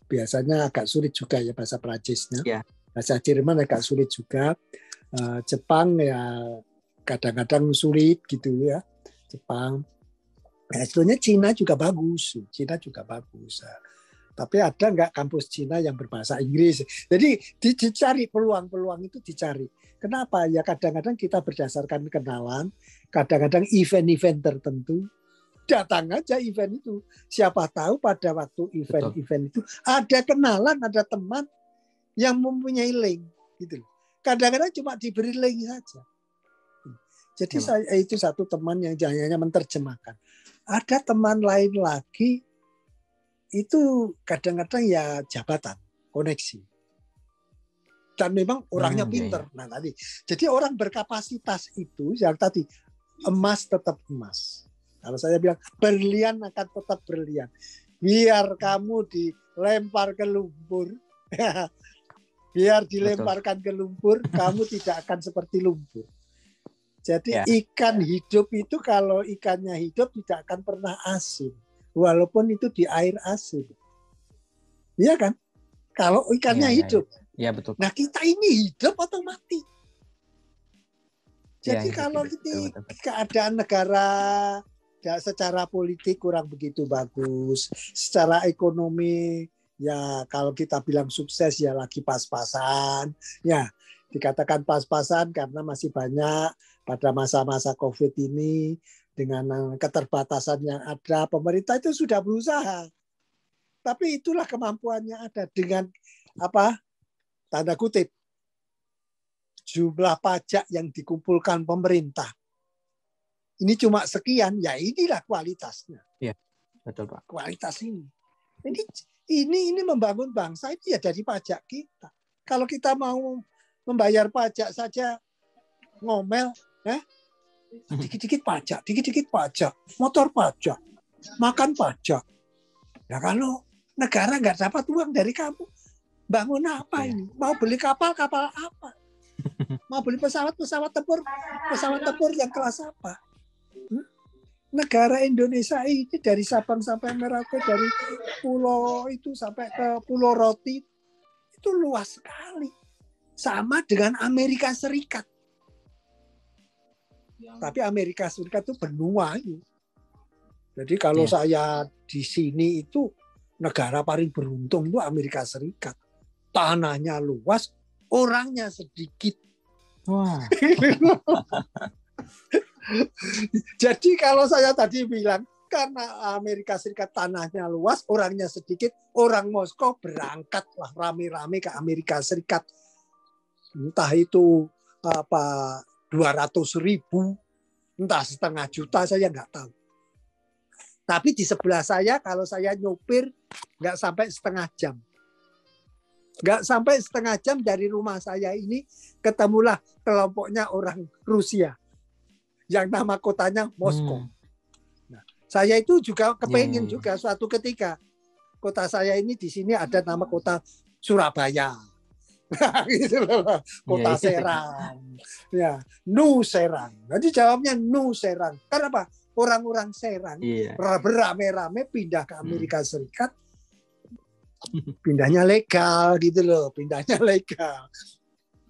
[SPEAKER 3] biasanya agak sulit juga ya bahasa Perancisnya, bahasa Jerman agak sulit juga, Jepang ya kadang-kadang sulit gitu ya, Jepang. Nah, sebetulnya Cina juga bagus. Tapi ada nggak kampus Cina yang berbahasa Inggris? Jadi dicari peluang-peluang itu dicari. Kenapa? Ya kadang-kadang kita berdasarkan kenalan, kadang-kadang event-event tertentu, datang aja event itu. Siapa tahu pada waktu event-event itu ada kenalan, ada teman yang mempunyai link, gitu loh. Kadang-kadang cuma diberi link saja. Jadi saya itu satu teman yang hanya menerjemahkan. Ada teman lain lagi itu kadang-kadang ya jabatan, koneksi. Dan memang orangnya pinter. Nah tadi, jadi orang berkapasitas itu yang tadi emas tetap emas. Kalau saya bilang berlian akan tetap berlian. Biar kamu dilempar ke lumpur, biar dilemparkan ke lumpur, kamu tidak akan seperti lumpur. Jadi ikan hidup itu kalau ikannya hidup tidak akan pernah asin. Walaupun itu di air asin. Iya kan? Kalau ikannya hidup.
[SPEAKER 2] Iya betul.
[SPEAKER 3] Nah kita ini hidup atau mati? Jadi kalau keadaan negara secara politik kurang begitu bagus. Secara ekonomi ya kalau kita bilang sukses ya lagi pas-pasan. Ya dikatakan pas-pasan karena masih banyak pada masa-masa COVID ini. Dengan keterbatasan yang ada, pemerintah itu sudah berusaha. Tapi itulah kemampuannya ada dengan tanda kutip, jumlah pajak yang dikumpulkan pemerintah. Ini cuma sekian, ya inilah kualitasnya.
[SPEAKER 2] Iya, betul Pak.
[SPEAKER 3] Kualitas ini. Ini membangun bangsa itu ya dari pajak kita. Kalau kita mau membayar pajak saja ngomel, dikit-dikit pajak, motor pajak, makan pajak. Ya kalau negara nggak dapat uang dari kamu, bangun apa ini? Mau beli kapal apa? Mau beli pesawat tempur yang kelas apa? Negara Indonesia ini dari Sabang sampai Merauke, dari pulau itu sampai ke Pulau Roti, itu luas sekali. Sama dengan Amerika Serikat. Tapi Amerika Serikat itu benua. Jadi kalau saya di sini itu negara paling beruntung itu Amerika Serikat. Tanahnya luas, orangnya sedikit.
[SPEAKER 2] Wah.
[SPEAKER 3] Jadi kalau saya tadi bilang karena Amerika Serikat tanahnya luas, orangnya sedikit, orang Moskow berangkatlah rame-rame ke Amerika Serikat. Entah itu 200.000, entah 500.000, saya nggak tahu. Tapi di sebelah saya, kalau saya nyopir, nggak sampai setengah jam. Nggak sampai setengah jam dari rumah saya ini, ketemulah kelompoknya orang Rusia. Yang nama kotanya Moskow. Nah, saya itu juga kepengen juga suatu ketika. Kota saya ini di sini ada nama kota Surabaya. Gitu loh. Kota Serang. Ya, Nu Serang. Nanti jawabnya Nu Serang. Karena apa? Orang-orang Serang beramai-ramai pindah ke Amerika Serikat. Pindahnya legal gitu loh, pindahnya legal.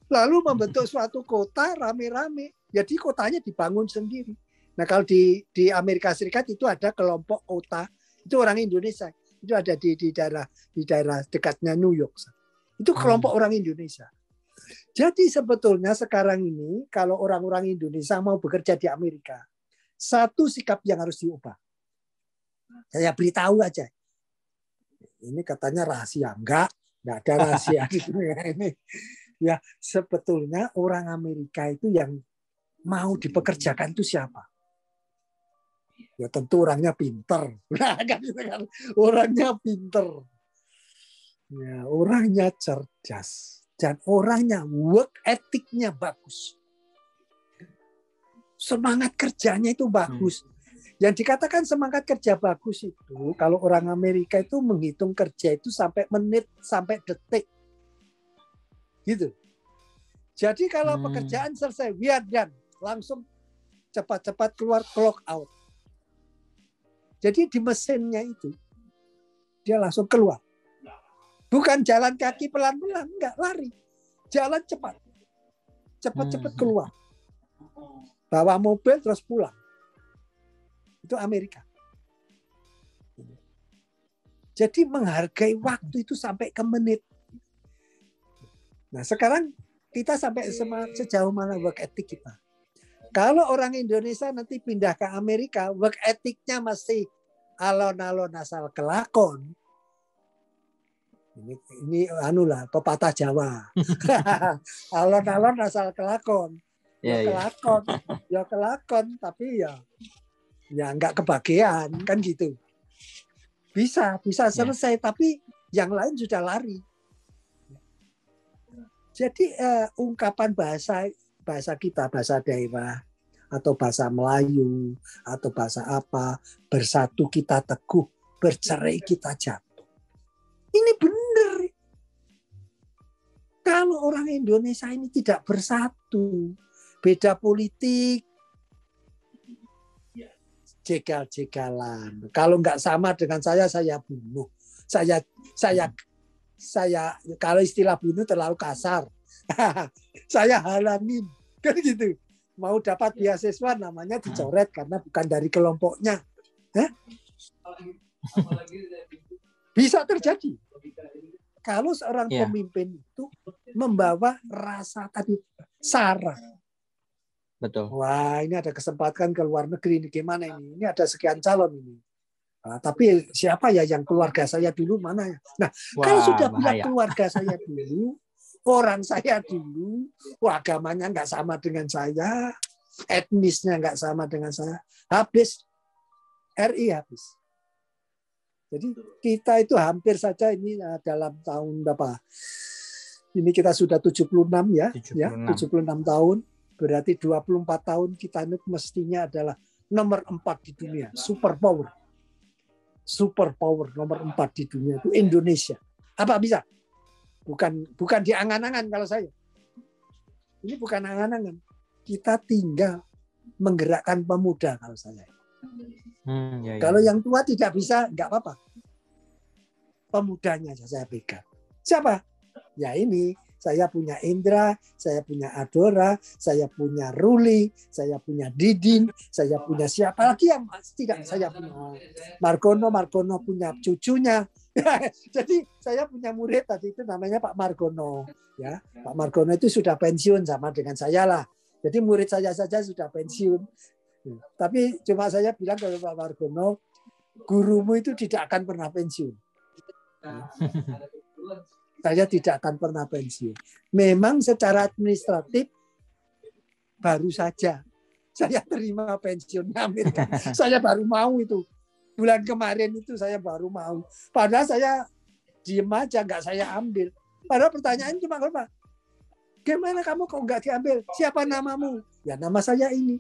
[SPEAKER 3] Lalu membentuk suatu kota rame-rame. Jadi kotanya dibangun sendiri. Nah, kalau di Amerika Serikat itu ada kelompok kota, itu orang Indonesia. Itu ada di daerah dekatnya New York. Itu kelompok orang Indonesia. Jadi sebetulnya sekarang ini kalau orang-orang Indonesia mau bekerja di Amerika, satu sikap yang harus diubah. Saya beritahu aja. Ini katanya rahasia. Enggak ada rahasia. Ini ya sebetulnya orang Amerika itu yang mau dipekerjakan itu siapa? Ya tentu orangnya pinter. Orangnya pinter. Ya, orangnya cerdas dan orangnya work ethic-nya bagus. Semangat kerjanya itu bagus. Yang dikatakan semangat kerja bagus itu kalau orang Amerika itu menghitung kerja itu sampai menit, sampai detik. Gitu. Jadi kalau pekerjaan selesai, we are done. Langsung cepat-cepat keluar clock out. Jadi di mesinnya itu dia langsung keluar. Bukan jalan kaki pelan-pelan, enggak, lari. Jalan cepat. Cepat-cepat keluar. Bawa mobil terus pulang. Itu Amerika. Jadi menghargai waktu itu sampai ke menit. Nah sekarang kita sampai sejauh mana work ethic kita. Kalau orang Indonesia nanti pindah ke Amerika, work ethicnya masih alon-alon asal kelakon. Ini anulah pepatah Jawa. Alon-alon asal kelakon. Ya kelakon, tapi ya nggak kebagian kan gitu. Bisa selesai, tapi yang lain sudah lari. Jadi ungkapan bahasa kita, bahasa daerah atau bahasa Melayu atau bahasa apa, bersatu kita teguh, bercerai kita jatuh. Ini benar. Kalau orang Indonesia ini tidak bersatu, beda politik, jegal-jegalan. Kalau nggak sama dengan saya bunuh. Saya kalau istilah bunuh terlalu kasar. Saya halangin. Kan gitu. Mau dapat beasiswa namanya dicoret karena bukan dari kelompoknya. Bisa terjadi. Kalau seorang pemimpin itu membawa rasa tadi sara.
[SPEAKER 2] Betul.
[SPEAKER 3] Wah, ini ada kesempatan ke luar negeri ini gimana ini? Ini ada sekian calon ini. Nah, tapi siapa ya yang keluarga saya dulu mana ya? Nah, kalau sudah bilang keluarga saya dulu, orang saya dulu, agamanya nggak sama dengan saya, etnisnya nggak sama dengan saya, habis RI habis. Jadi kita itu hampir saja ini dalam tahun berapa? Ini kita sudah 76 ya, 76 tahun. Berarti 24 tahun kita ini mestinya adalah nomor 4 di dunia, super power. Super power nomor 4 di dunia itu Indonesia. Apa bisa? Bukan di angan-angan kalau saya. Ini bukan angan-angan. Kita tinggal menggerakkan pemuda kalau saya. Kalau yang tua tidak bisa, nggak apa-apa. Pemudanya saya pegang. Siapa? Ya ini. Saya punya Indra, saya punya Adora, saya punya Ruli, saya punya Didin, saya punya siapa lagi yang tidak saya punya Margono punya cucunya. Jadi saya punya murid tadi itu namanya Pak Margono. Ya, Pak Margono itu sudah pensiun sama dengan saya lah. Jadi murid saya saja sudah pensiun. Tapi cuma saya bilang kepada Pak Margono, gurumu itu tidak akan pernah pensiun. Saya tidak akan pernah pensiun. Memang secara administratif baru saja saya terima pensiunnya Amerika. Saya baru mau itu. Bulan kemarin itu saya baru mau. Padahal saya diem aja, nggak saya ambil. Padahal pertanyaan cuma apa? Gimana kamu kok nggak diambil? Siapa namamu? Ya nama saya ini.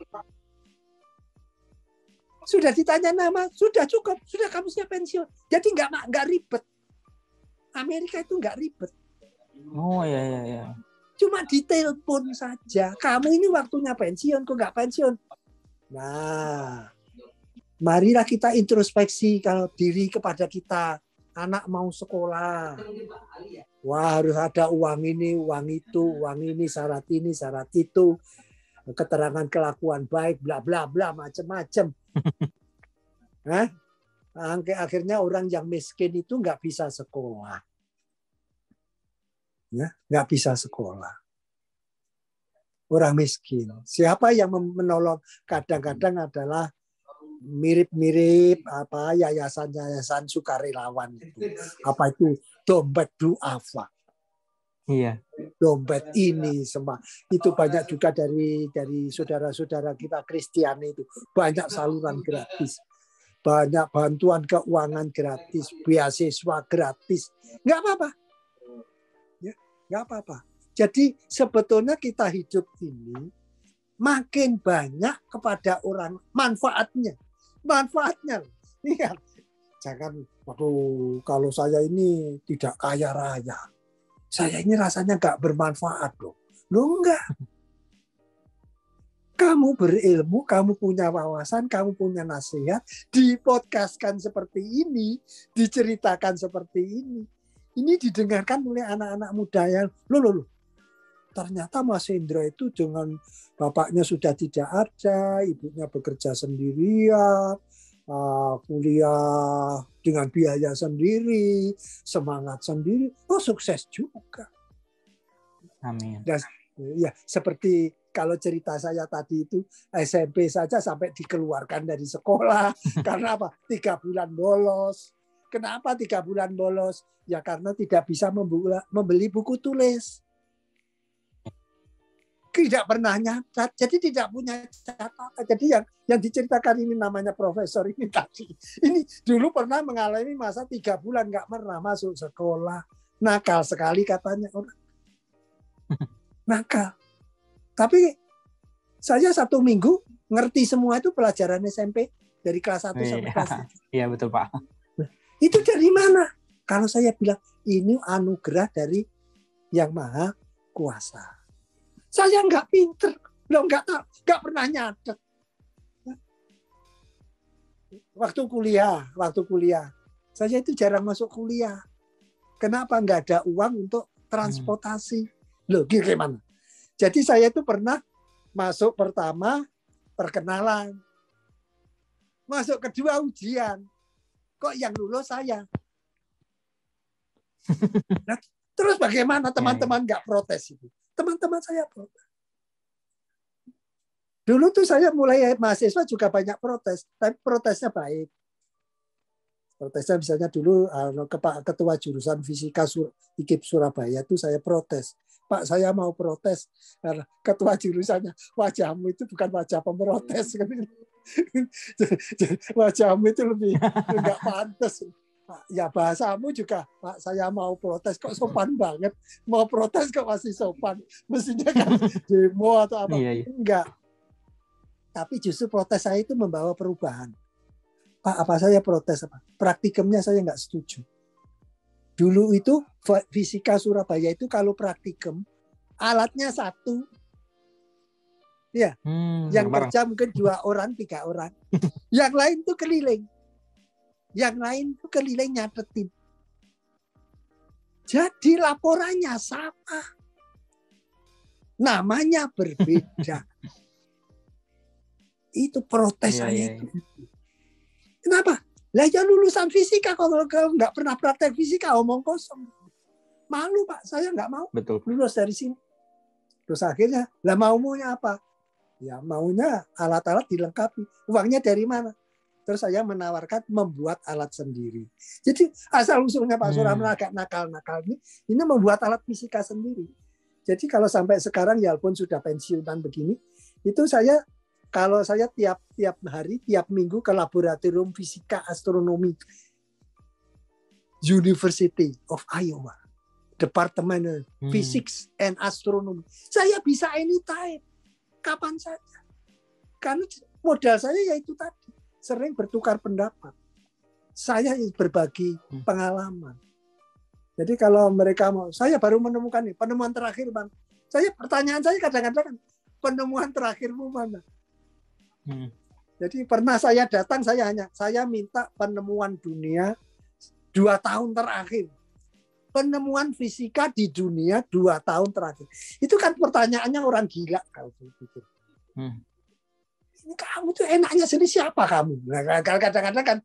[SPEAKER 3] Sudah ditanya nama, sudah cukup, sudah kamu siap pensiun. Jadi nggak ribet. Amerika itu nggak ribet.
[SPEAKER 2] Oh ya.
[SPEAKER 3] Cuma ditelepon saja. Kamu ini waktunya pensiun, kok nggak pensiun? Nah, marilah kita introspeksi kalau diri kepada kita. Anak mau sekolah. Wah, harus ada uang ini, uang itu, uang ini, syarat itu. Keterangan kelakuan baik, bla bla bla, macam-macam. Akhirnya orang yang miskin itu nggak bisa sekolah. Ya, nggak bisa sekolah. Orang miskin. Siapa yang menolong? Kadang-kadang adalah mirip-mirip apa yayasan-yayasan sukarelawan itu. Apa itu? Dompet duafa.
[SPEAKER 2] Iya.
[SPEAKER 3] Dompet ini semua. Itu banyak juga dari saudara-saudara kita Kristiani itu. Banyak saluran gratis. Banyak bantuan keuangan gratis, beasiswa gratis. Nggak apa-apa. Ya, nggak apa-apa. Jadi sebetulnya kita hidup ini makin banyak kepada orang manfaatnya. Manfaatnya. Lihat. Jangan, waduh, kalau saya ini tidak kaya raya. Saya ini rasanya nggak bermanfaat loh. Loh enggak. Kamu berilmu, kamu punya wawasan, kamu punya nasihat, dipodcastkan seperti ini, diceritakan seperti ini. Ini didengarkan oleh anak-anak muda yang, loh. Ternyata Mas Indra itu dengan bapaknya sudah tidak ada, ibunya bekerja sendirian, kuliah dengan biaya sendiri, semangat sendiri, sukses juga.
[SPEAKER 2] Amin.
[SPEAKER 3] Dan ya seperti kalau cerita saya tadi itu SMP saja sampai dikeluarkan dari sekolah karena apa? 3 bulan bolos. Kenapa 3 bulan bolos? Ya karena tidak bisa membeli buku tulis. Tidak pernah nyatat, jadi tidak punya catatan. Jadi yang diceritakan ini namanya profesor ini tadi. Ini dulu pernah mengalami masa 3 bulan nggak pernah masuk sekolah. Nakal sekali katanya orang. Nakal. Tapi saya 1 minggu ngerti semua itu pelajaran SMP dari kelas 1 sampai kelas 7.
[SPEAKER 2] Iya betul Pak.
[SPEAKER 3] Itu dari mana? Kalau saya bilang ini anugerah dari Yang Maha Kuasa. Saya nggak pinter, nggak pernah nyatet. Waktu kuliah, saya itu jarang masuk kuliah. Kenapa? Nggak ada uang untuk transportasi. Loh, gimana? Jadi saya itu pernah masuk pertama perkenalan, masuk kedua ujian. Kok yang lulus saya? Nah, terus bagaimana teman-teman nggak protes itu? Teman-teman saya protes. Dulu tuh saya mulai mahasiswa juga banyak protes, tapi protesnya baik. Protesnya misalnya dulu ketua jurusan fisika IKIP Surabaya itu saya protes. Pak, saya mau protes. Ketua jurusannya, wajahmu itu bukan wajah pemrotes. Wajahmu itu lebih nggak pantas. Ya bahasamu juga, Pak, saya mau protes kok sopan banget. Mau protes kok masih sopan. Mestinya kan demo atau apa.
[SPEAKER 2] Iya.
[SPEAKER 3] Enggak. Tapi justru protes saya itu membawa perubahan. Pak, apa saya protes apa? Praktikumnya saya nggak setuju. Dulu itu fisika Surabaya itu kalau praktikum alatnya 1. Ya, yang kerja mungkin 2 orang, 3 orang. Yang lain tuh keliling. Yang lain tuh keliling nyatetin. Jadi laporannya sama. Namanya berbeda. Itu protes saya itu. Kenapa? Lah ya lulusan fisika kalau nggak pernah praktek fisika omong kosong. Malu Pak, saya nggak mau.
[SPEAKER 2] Betul.
[SPEAKER 3] Lulus dari sini. Terus akhirnya, lah maunya apa? Ya maunya alat-alat dilengkapi. Uangnya dari mana? Terus saya menawarkan membuat alat sendiri. Jadi asal-usulnya Pak Surahman agak nakal-nakal ini membuat alat fisika sendiri. Jadi kalau sampai sekarang ya pun sudah pensiunan begini, itu kalau saya tiap hari, tiap minggu ke laboratorium fisika astronomi University of Iowa, Departemen Physics and Astronomy. Saya bisa anytime, kapan saja. Karena modal saya yaitu tadi. Sering bertukar pendapat. Saya berbagi pengalaman. Jadi kalau mereka mau, saya baru menemukan nih, penemuan terakhir Bang. Pertanyaan saya kadang-kadang, penemuan terakhirmu mana? Jadi pernah saya datang, saya minta penemuan dunia 2 tahun terakhir. Penemuan fisika di dunia 2 tahun terakhir. Itu kan pertanyaannya orang gila kalau pikir. Kamu tuh enaknya sendiri siapa kamu? Nah, kadang-kadang kan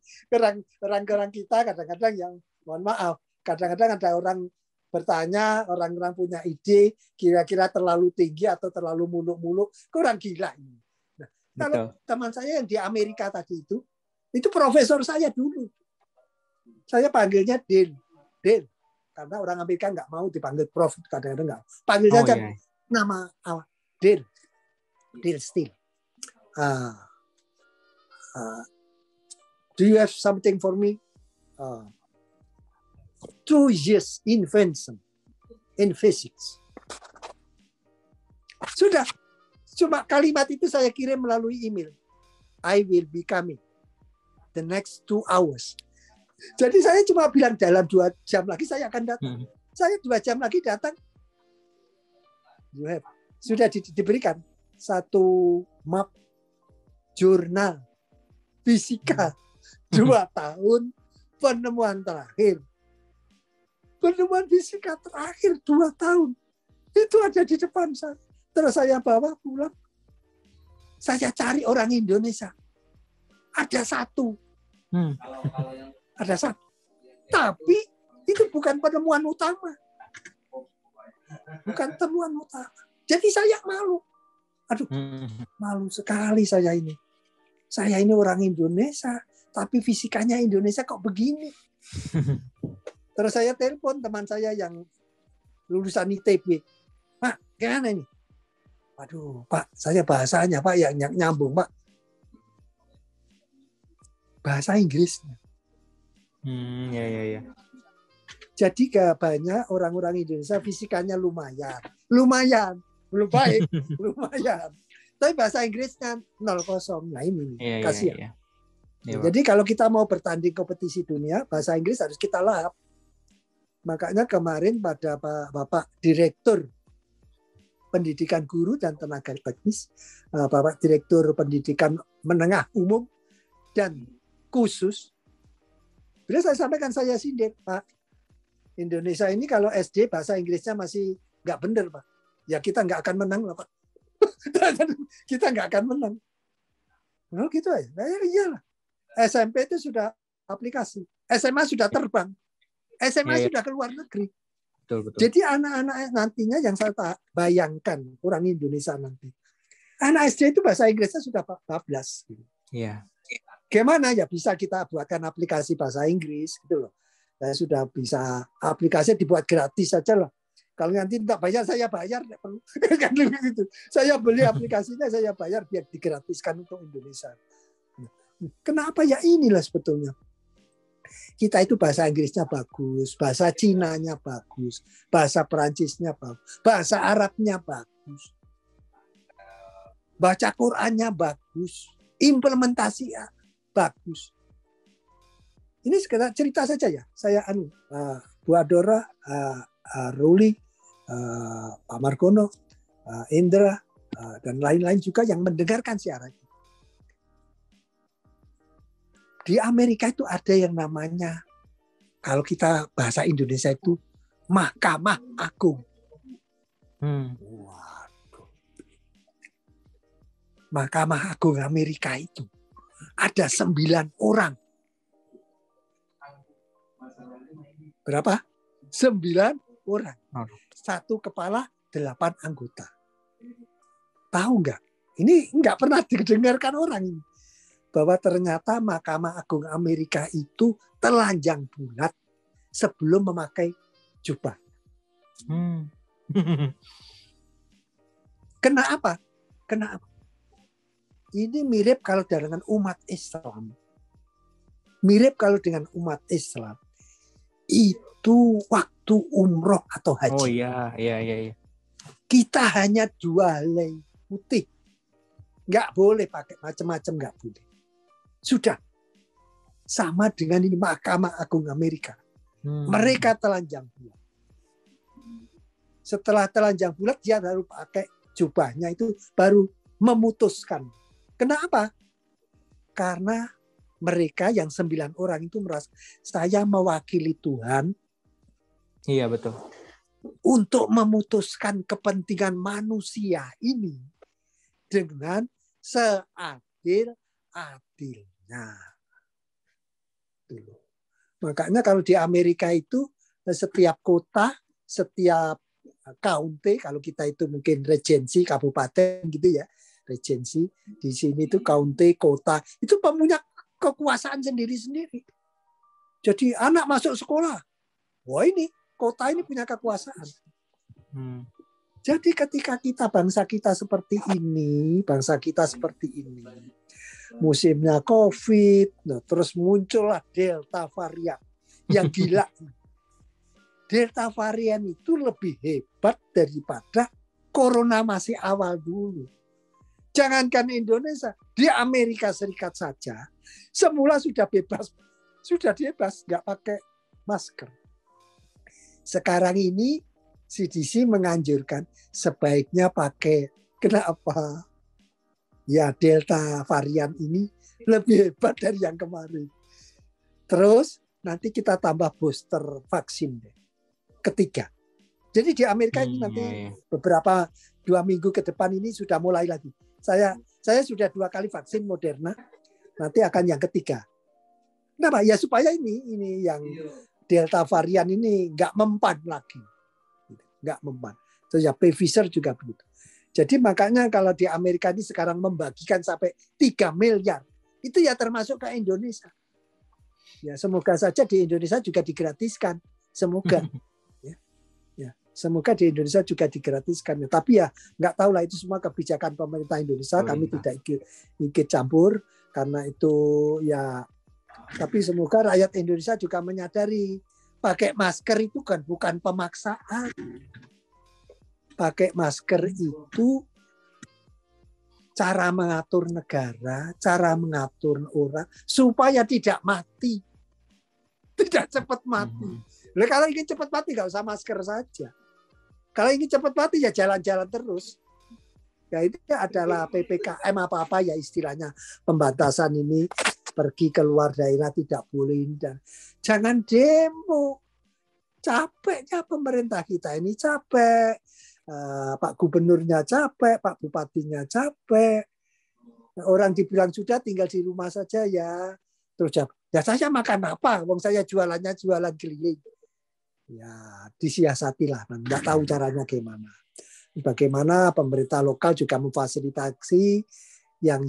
[SPEAKER 3] orang kita kadang-kadang yang mohon maaf, kadang-kadang ada orang bertanya, orang-orang punya ide kira-kira terlalu tinggi atau terlalu muluk-muluk, orang gila ini. Nah, kalau teman saya yang di Amerika tadi itu profesor saya dulu. Saya panggilnya Dale. Karena orang Amerika nggak mau dipanggil prof, kadang-kadang nggak. Panggil saja nama awal Dale Steele. Do you have something for me? 2 years invention in physics. Sudah. Cuma kalimat itu saya kirim melalui email. I will be coming the next 2 hours. Jadi saya cuma bilang dalam 2 jam lagi saya akan datang. Saya 2 jam lagi datang. Sudah diberikan 1 map jurnal fisika 2 tahun penemuan terakhir. Penemuan fisika terakhir 2 tahun. Itu ada di depan saya. Terus saya bawa pulang. Saya cari orang Indonesia. Ada 1. Ada satu. Tapi itu bukan penemuan utama. Bukan temuan utama. Jadi saya malu. Aduh, malu sekali saya ini. Saya ini orang Indonesia, tapi fisikanya Indonesia kok begini. Terus saya telepon teman saya yang lulusan ITB. Pak, gimana ini? Waduh, Pak, saya bahasanya Pak yang nyambung, Pak. Bahasa Inggris.
[SPEAKER 2] Ya.
[SPEAKER 3] Jadi banyak orang-orang Indonesia fisikanya lumayan, belum baik, lumayan. Tapi bahasa Inggrisnya 0-0. Nah ini kasihan. Ya. Jadi kalau kita mau bertanding kompetisi dunia, bahasa Inggris harus kita lahap. Makanya kemarin pada Bapak Direktur Pendidikan Guru dan Tenaga Teknis, Bapak Direktur Pendidikan Menengah Umum dan Khusus, bila saya sampaikan, saya sindir, Pak, Indonesia ini kalau SD bahasa Inggrisnya masih nggak benar, Pak. Ya kita nggak akan menang lah, Pak. Kita nggak akan menang. Nah, gitu aja. Nah, iyalah. SMP itu sudah aplikasi. SMA sudah terbang. SMA sudah ke luar negeri.
[SPEAKER 2] Betul.
[SPEAKER 3] Jadi anak-anak nantinya yang saya bayangkan, orang Indonesia nanti. Anak SD itu bahasa Inggrisnya sudah 14.
[SPEAKER 2] Iya.
[SPEAKER 3] Gimana ya bisa kita buatkan aplikasi bahasa Inggris gitu loh. Saya sudah bisa aplikasinya dibuat gratis saja lah. Kalau nanti tidak bayar, saya bayar. Kan gitu. Saya beli aplikasinya, saya bayar biar digratiskan untuk Indonesia. Kenapa ya inilah sebetulnya. Kita itu bahasa Inggrisnya bagus, bahasa Cinanya bagus, bahasa Perancisnya bagus, bahasa Arabnya bagus. Baca Qurannya bagus, implementasi bagus. Ini sekedar cerita saja ya. Saya Bu Adora, Ruli, Pak Margono, Indra, dan lain-lain juga yang mendengarkan siaran. Di Amerika itu ada yang namanya, kalau kita bahasa Indonesia itu Mahkamah Agung. Waduh. Mahkamah Agung Amerika itu ada 9 orang. Berapa? 9 orang. Satu kepala, 8 anggota. Tahu nggak? Ini nggak pernah didengarkan orang ini. Bahwa ternyata Mahkamah Agung Amerika itu telanjang bulat sebelum memakai jubah. Kenapa? Ini mirip kalau dengan umat Islam. Mirip kalau dengan umat Islam. Itu waktu umroh atau haji.
[SPEAKER 2] Oh iya.
[SPEAKER 3] Kita hanya 2 helai putih. Nggak boleh pakai macam-macam, nggak boleh. Sudah. Sama dengan ini Mahkamah Agung Amerika. Mereka telanjang bulat. Setelah telanjang bulat, dia baru pakai jubahnya itu baru memutuskan. Kenapa? Karena mereka yang 9 orang itu merasa saya mewakili Tuhan.
[SPEAKER 2] Iya, betul.
[SPEAKER 3] Untuk memutuskan kepentingan manusia ini dengan seadil-adilnya. Makanya kalau di Amerika itu setiap kota, setiap county, kalau kita itu mungkin regensi kabupaten gitu ya, regensi di sini itu county, kota, itu punya kekuasaan sendiri-sendiri. Jadi anak masuk sekolah, wah ini kota ini punya kekuasaan. Jadi ketika kita bangsa kita seperti ini, musimnya COVID, nah terus muncullah Delta varian yang gila. Delta varian itu lebih hebat daripada Corona masih awal dulu. Jangankan Indonesia, di Amerika Serikat saja semula sudah bebas, nggak pakai masker. Sekarang ini CDC menganjurkan sebaiknya pakai. Kenapa? Ya Delta varian ini lebih hebat dari yang kemarin. Terus nanti kita tambah booster vaksin ketiga. Jadi di Amerika ini nanti beberapa 2 minggu ke depan ini sudah mulai lagi. Saya sudah 2 kali vaksin Moderna, nanti akan yang ketiga. Kenapa? Ya supaya ini yang Delta varian ini nggak mempan lagi. Nggak mempan. Terus ya Pfizer juga begitu. Jadi makanya kalau di Amerika ini sekarang membagikan sampai 3 miliar. Itu ya termasuk ke Indonesia. Ya semoga saja di Indonesia juga digratiskan. Semoga. Ya, semoga di Indonesia juga digratiskan. Tapi ya nggak tahu lah itu semua kebijakan pemerintah Indonesia. Kami tidak ikut campur karena itu ya. Tapi semoga rakyat Indonesia juga menyadari pakai masker itu kan bukan pemaksaan. Pakai masker itu cara mengatur negara, cara mengatur orang supaya tidak mati. Tidak cepat mati. Kalau ingin cepat mati nggak usah masker saja. Kalau ingin cepat mati ya jalan-jalan terus. Ya itu adalah PPKM apa-apa ya istilahnya pembatasan ini. Pergi keluar daerah tidak boleh. Dan jangan demo. Capeknya pemerintah kita ini capek. Pak Gubernurnya capek, Pak Bupatinya capek. Orang dibilang sudah tinggal di rumah saja ya. Terus ya saya makan apa? Wong saya jualannya jualan keliling. Ya disiasatilah. Nggak tahu caranya gimana. Bagaimana pemerintah lokal juga memfasilitasi yang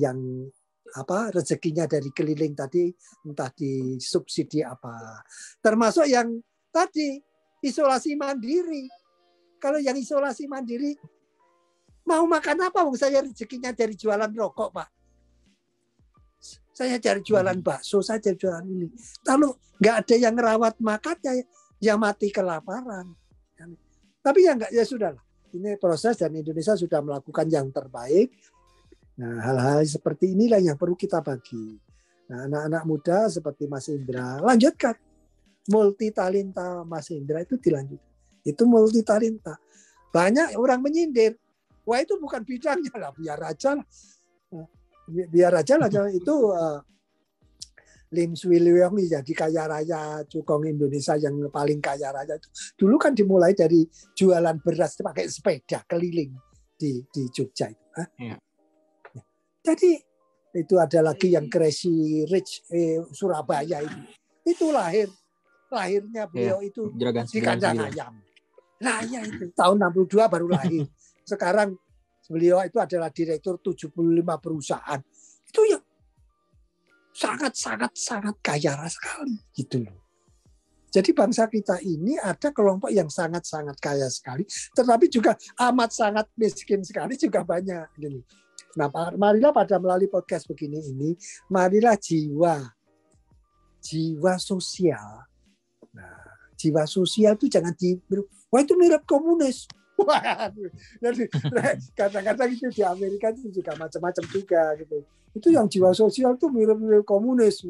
[SPEAKER 3] rezekinya dari keliling tadi entah disubsidi apa. Termasuk yang tadi isolasi mandiri. Kalau yang isolasi mandiri mau makan apa? Saya rezekinya dari jualan rokok, Pak. Saya cari jualan bakso, saya cari jualan ini. Lalu nggak ada yang ngerawat makannya, ya mati kelaparan. Tapi ya nggak, ya sudahlah. Ini proses dan Indonesia sudah melakukan yang terbaik. Nah, hal-hal seperti inilah yang perlu kita bagi. Nah, anak-anak muda seperti Mas Indra, lanjutkan. Multi talenta Mas Indra itu dilanjutkan. Itu multi talenta. Banyak orang menyindir. Wah itu bukan bidangnya lah, biar aja lah. Biar aja lah. Itu Lim Swee Leong jadi kaya raya cukong Indonesia yang paling kaya raya itu. Dulu kan dimulai dari jualan beras pakai sepeda keliling di Jogja itu. Ya. Jadi itu ada lagi yang Crazy Rich Surabaya itu. Itu lahirnya beliau itu di kandang ayam. Nah ya itu tahun 62 baru lahir. Sekarang beliau itu adalah direktur 75 perusahaan. Itu yang sangat kaya sekali gitu loh. Jadi bangsa kita ini ada kelompok yang sangat kaya sekali, tetapi juga amat sangat miskin sekali juga banyak gitu. Nah, marilah pada melalui podcast begini ini, marilah jiwa sosial. Nah, jiwa sosial itu jangan wah itu mirip komunis. Jadi kadang-kadang itu di Amerika itu juga macam-macam juga gitu. Itu yang jiwa sosial itu mirip-mirip komunis.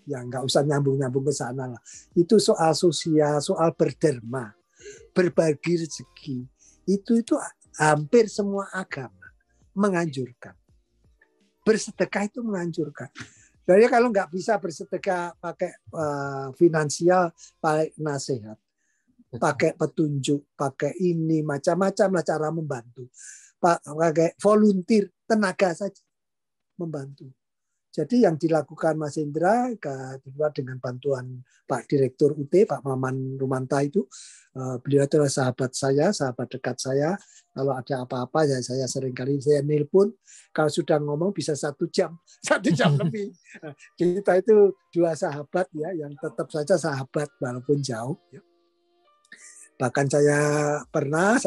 [SPEAKER 3] Ya nggak usah nyambung-nyambung ke sana lah. Itu soal sosial, soal berderma, berbagi rezeki. Itu hampir semua agama menganjurkan. Bersedekah itu menganjurkan. Jadi kalau nggak bisa bersedekah pakai finansial, pakai nasihat, pakai petunjuk, pakai ini macam-macam lah cara membantu. Pakai volunteer, tenaga saja membantu. Jadi yang dilakukan Mas Indra dengan bantuan Pak Direktur UT, Pak Maman Rumanta itu, beliau adalah sahabat saya, sahabat dekat saya. Kalau ada apa-apa ya saya seringkali saya nelpon. Kalau sudah ngomong bisa 1 jam lebih. Kita itu 2 sahabat ya, yang tetap saja sahabat walaupun jauh. Ya. Bahkan saya pernah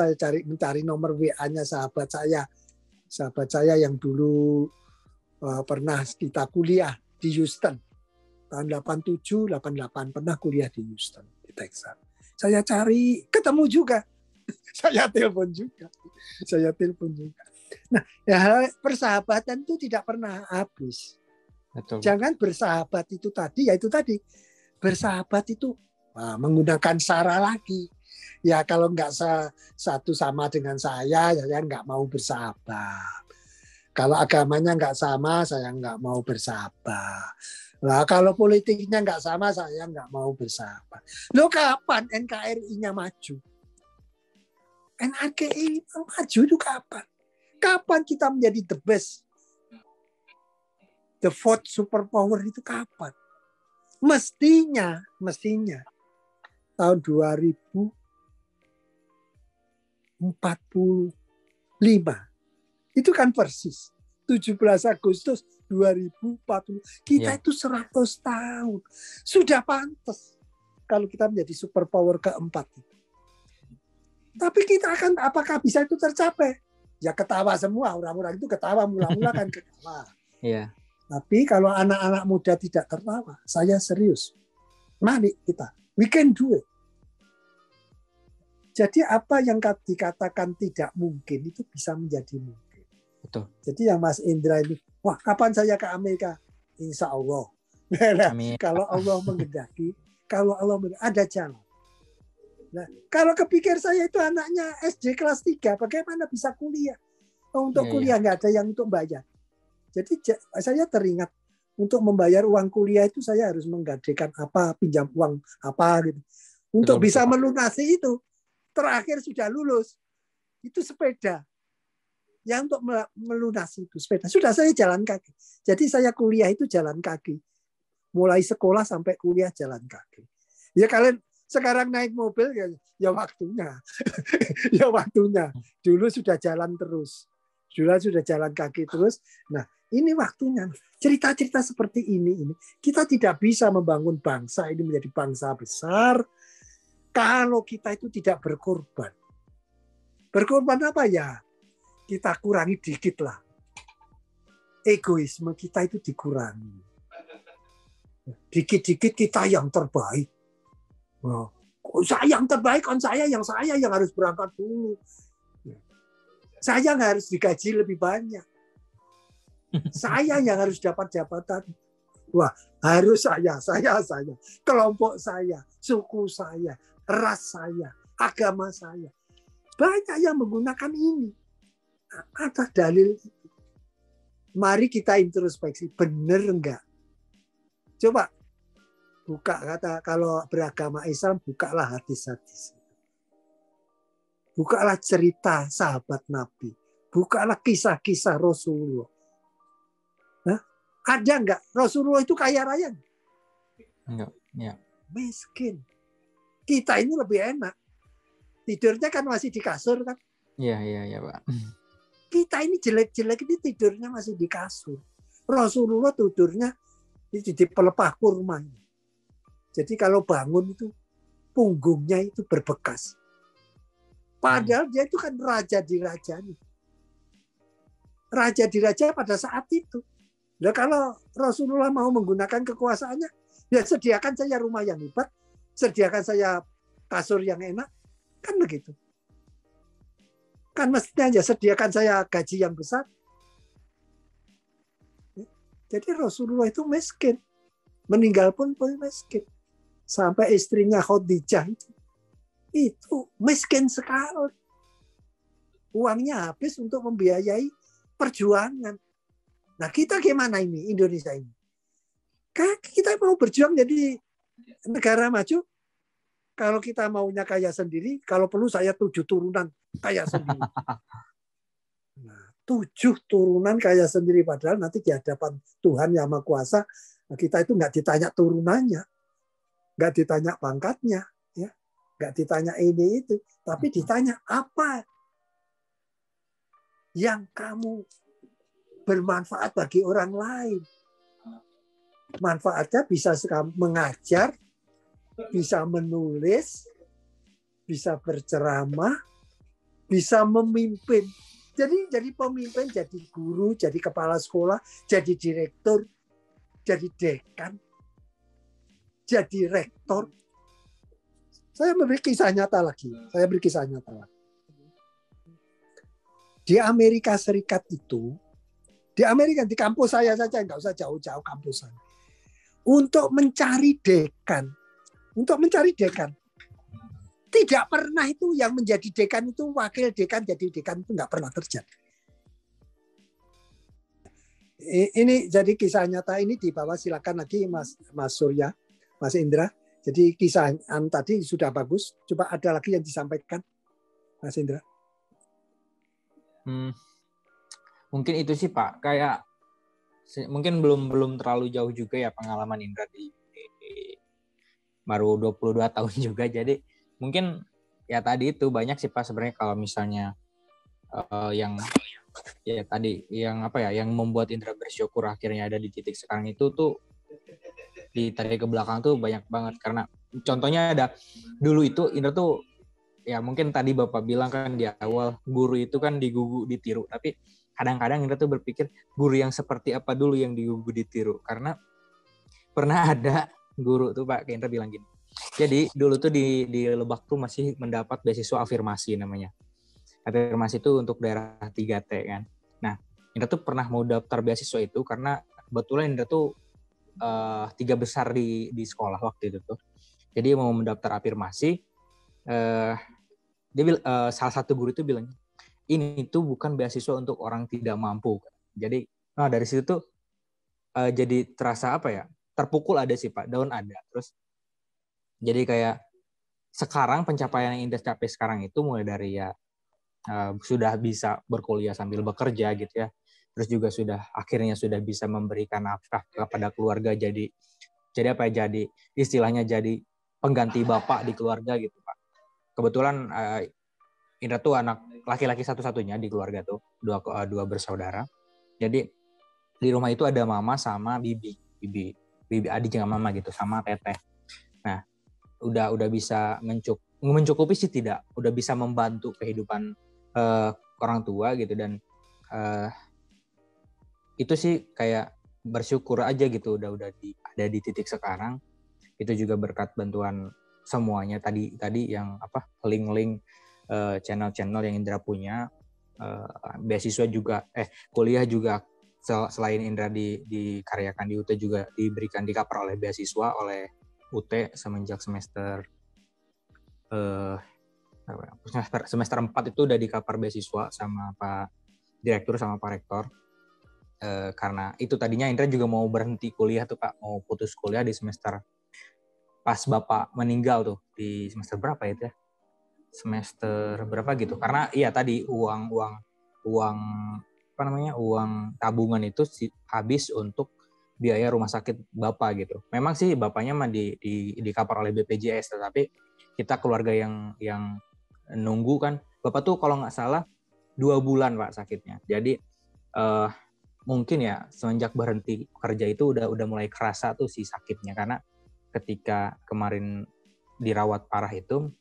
[SPEAKER 3] mencari nomor WA-nya sahabat saya yang dulu pernah kita kuliah di Houston tahun 87, 88 pernah kuliah di Houston di Texas. Saya cari, ketemu juga. Saya telepon juga. Nah, ya, persahabatan itu tidak pernah habis. Betul. Jangan bersahabat itu tadi, bersahabat itu menggunakan sara lagi. Ya kalau nggak satu sama dengan saya nggak mau bersahabat. Kalau agamanya nggak sama, saya nggak mau bersahabat. Nah, kalau politiknya nggak sama, saya nggak mau bersahabat. Loh kapan NKRI-nya maju? NKRI maju itu kapan? Kapan kita menjadi the best? The fourth superpower itu kapan? Mestinya tahun 2045 itu kan persis 17 Agustus 2040. Kita itu 100 tahun. Sudah pantas kalau kita menjadi superpower keempat. Tapi kita akan apakah bisa itu tercapai? Ya ketawa semua, orang-orang itu ketawa mula-mula kan ketawa.
[SPEAKER 2] Iya.
[SPEAKER 3] Tapi kalau anak-anak muda tidak tertawa, saya serius. Mari kita, we can do it. Jadi apa yang dikatakan tidak mungkin itu bisa menjadi mungkin.
[SPEAKER 2] Betul.
[SPEAKER 3] Jadi yang Mas Indra ini, wah kapan saya ke Amerika? Insya Allah.
[SPEAKER 2] Amin.
[SPEAKER 3] Kalau Allah menghendaki, ada jalan. Nah, kalau kepikir saya itu anaknya SD kelas 3, bagaimana bisa kuliah? Untuk kuliah nggak ada yang untuk bayar. Jadi saya teringat untuk membayar uang kuliah itu saya harus menggadaikan apa, pinjam uang apa gitu. Untuk bisa melunasi itu, terakhir sudah lulus, itu sepeda. Yang untuk melunasi itu sepeda. Sudah saya jalan kaki. Jadi saya kuliah itu jalan kaki. Mulai sekolah sampai kuliah jalan kaki. Ya kalian sekarang naik mobil ya waktunya. Ya waktunya. Dulu sudah jalan terus. Dulu sudah jalan kaki terus. Nah, ini waktunya. Cerita-cerita seperti ini kita tidak bisa membangun bangsa ini menjadi bangsa besar kalau kita itu tidak berkorban. Berkorban apa ya? Kita kurangi dikit lah. Egoisme kita itu dikurangi. Dikit-dikit kita yang terbaik. Oh, saya yang terbaik, saya yang harus berangkat dulu. Saya nggak harus digaji lebih banyak. Saya yang harus dapat jabatan. Wah, harus saya. Kelompok saya, suku saya, ras saya, agama saya. Banyak yang menggunakan ini. Ada dalil. Mari kita introspeksi. Benar enggak? Coba buka kata kalau beragama Islam, bukalah hadis-hadis. Bukalah cerita sahabat Nabi. Bukalah kisah-kisah Rasulullah. Nah, ada enggak Rasulullah itu kaya raya?
[SPEAKER 2] Enggak, ya.
[SPEAKER 3] Miskin. Kita ini lebih enak. Tidurnya kan masih di kasur kan?
[SPEAKER 2] Iya, Pak.
[SPEAKER 3] Kita ini jelek-jelek ini tidurnya masih di kasur. Rasulullah tidurnya di pelepah kurma. Jadi kalau bangun itu punggungnya itu berbekas. Padahal dia itu kan raja di raja pada saat itu. Nah, kalau Rasulullah mau menggunakan kekuasaannya, ya sediakan saya rumah yang hebat, sediakan saya kasur yang enak, kan begitu. Kan mestinya aja sediakan saya gaji yang besar. Jadi Rasulullah itu miskin. Meninggal pun miskin. Sampai istrinya Khadijah itu miskin sekali. Uangnya habis untuk membiayai perjuangan. Nah kita gimana ini Indonesia ini? Kita mau berjuang jadi negara maju. Kalau kita maunya kaya sendiri, kalau perlu saya 7 turunan kaya sendiri. Nah, 7 turunan kaya sendiri, padahal nanti di hadapan Tuhan Yang Maha Kuasa, kita itu nggak ditanya turunannya, nggak ditanya pangkatnya, ya, nggak ditanya ini itu, tapi ditanya apa yang kamu bermanfaat bagi orang lain. Manfaatnya bisa mengajar, bisa menulis, bisa berceramah, bisa memimpin. Jadi pemimpin, jadi guru, jadi kepala sekolah, jadi direktur, jadi dekan, jadi rektor. Saya beri kisah nyata lagi. Di Amerika Serikat itu, di kampus saya saja, nggak usah jauh-jauh kampus saya. Untuk mencari dekan, tidak pernah itu yang menjadi dekan itu wakil dekan jadi dekan itu nggak pernah terjadi. Ini jadi kisah nyata ini di bawah, silakan lagi Mas Surya, Mas Indra. Jadi kisah tadi sudah bagus. Coba ada lagi yang disampaikan, Mas Indra.
[SPEAKER 2] Mungkin itu sih Pak. Kayak mungkin belum terlalu jauh juga ya pengalaman Indra di baru 22 tahun juga. Jadi mungkin ya tadi itu banyak sih Pak sebenarnya kalau misalnya yang ya tadi yang apa ya yang membuat Indra bersyukur akhirnya ada di titik sekarang itu tuh ditarik ke belakang tuh banyak banget. Karena contohnya ada dulu itu Indra tuh ya mungkin tadi Bapak bilang kan di awal guru itu kan digugu ditiru, tapi kadang-kadang Indra tuh berpikir guru yang seperti apa dulu yang digugu ditiru. Karena pernah ada guru tuh Pak, kayak Indra bilang gini. Jadi dulu tuh di Lebak tuh masih mendapat beasiswa afirmasi namanya. Afirmasi itu untuk daerah 3T kan. Nah, Indra tuh pernah mau daftar beasiswa itu karena kebetulan Indra tuh 3 besar di sekolah waktu itu tuh. Jadi mau mendaftar afirmasi, salah satu guru itu bilang, ini tuh bukan beasiswa untuk orang tidak mampu. Jadi dari situ tuh jadi terasa apa ya, terpukul ada sih Pak, down ada. Terus jadi kayak sekarang pencapaian yang Indra capai sekarang itu mulai dari ya sudah bisa berkuliah sambil bekerja gitu ya. Terus juga akhirnya sudah bisa memberikan nafkah kepada keluarga, jadi apa ya, jadi istilahnya jadi pengganti bapak di keluarga gitu Pak. Kebetulan Indra tuh anak laki-laki satu-satunya di keluarga tuh, dua bersaudara. Jadi di rumah itu ada mama sama bibi adik dengan mama gitu, sama teteh. Nah, udah bisa mencukupi sih tidak, udah bisa membantu kehidupan orang tua gitu. Dan itu sih kayak bersyukur aja gitu, udah ada di titik sekarang. Itu juga berkat bantuan semuanya tadi yang link channel-channel yang Indra punya, beasiswa juga kuliah juga selain Indra dikaryakan di UT juga diberikan di cover oleh beasiswa oleh UT semenjak semester 4 itu udah di cover beasiswa sama Pak Direktur sama Pak Rektor. Karena itu tadinya Indra juga mau berhenti kuliah tuh Pak, mau putus kuliah di semester pas Bapak meninggal tuh di semester berapa itu ya? Semester berapa gitu. Karena iya tadi uang tabungan itu habis untuk biaya rumah sakit Bapak gitu. Memang sih Bapaknya mah di cover oleh BPJS, tetapi kita keluarga yang nunggu kan. Bapak tuh kalau nggak salah 2 bulan Pak sakitnya. Jadi mungkin ya semenjak berhenti kerja itu udah mulai kerasa tuh si sakitnya. Karena ketika kemarin dirawat parah itu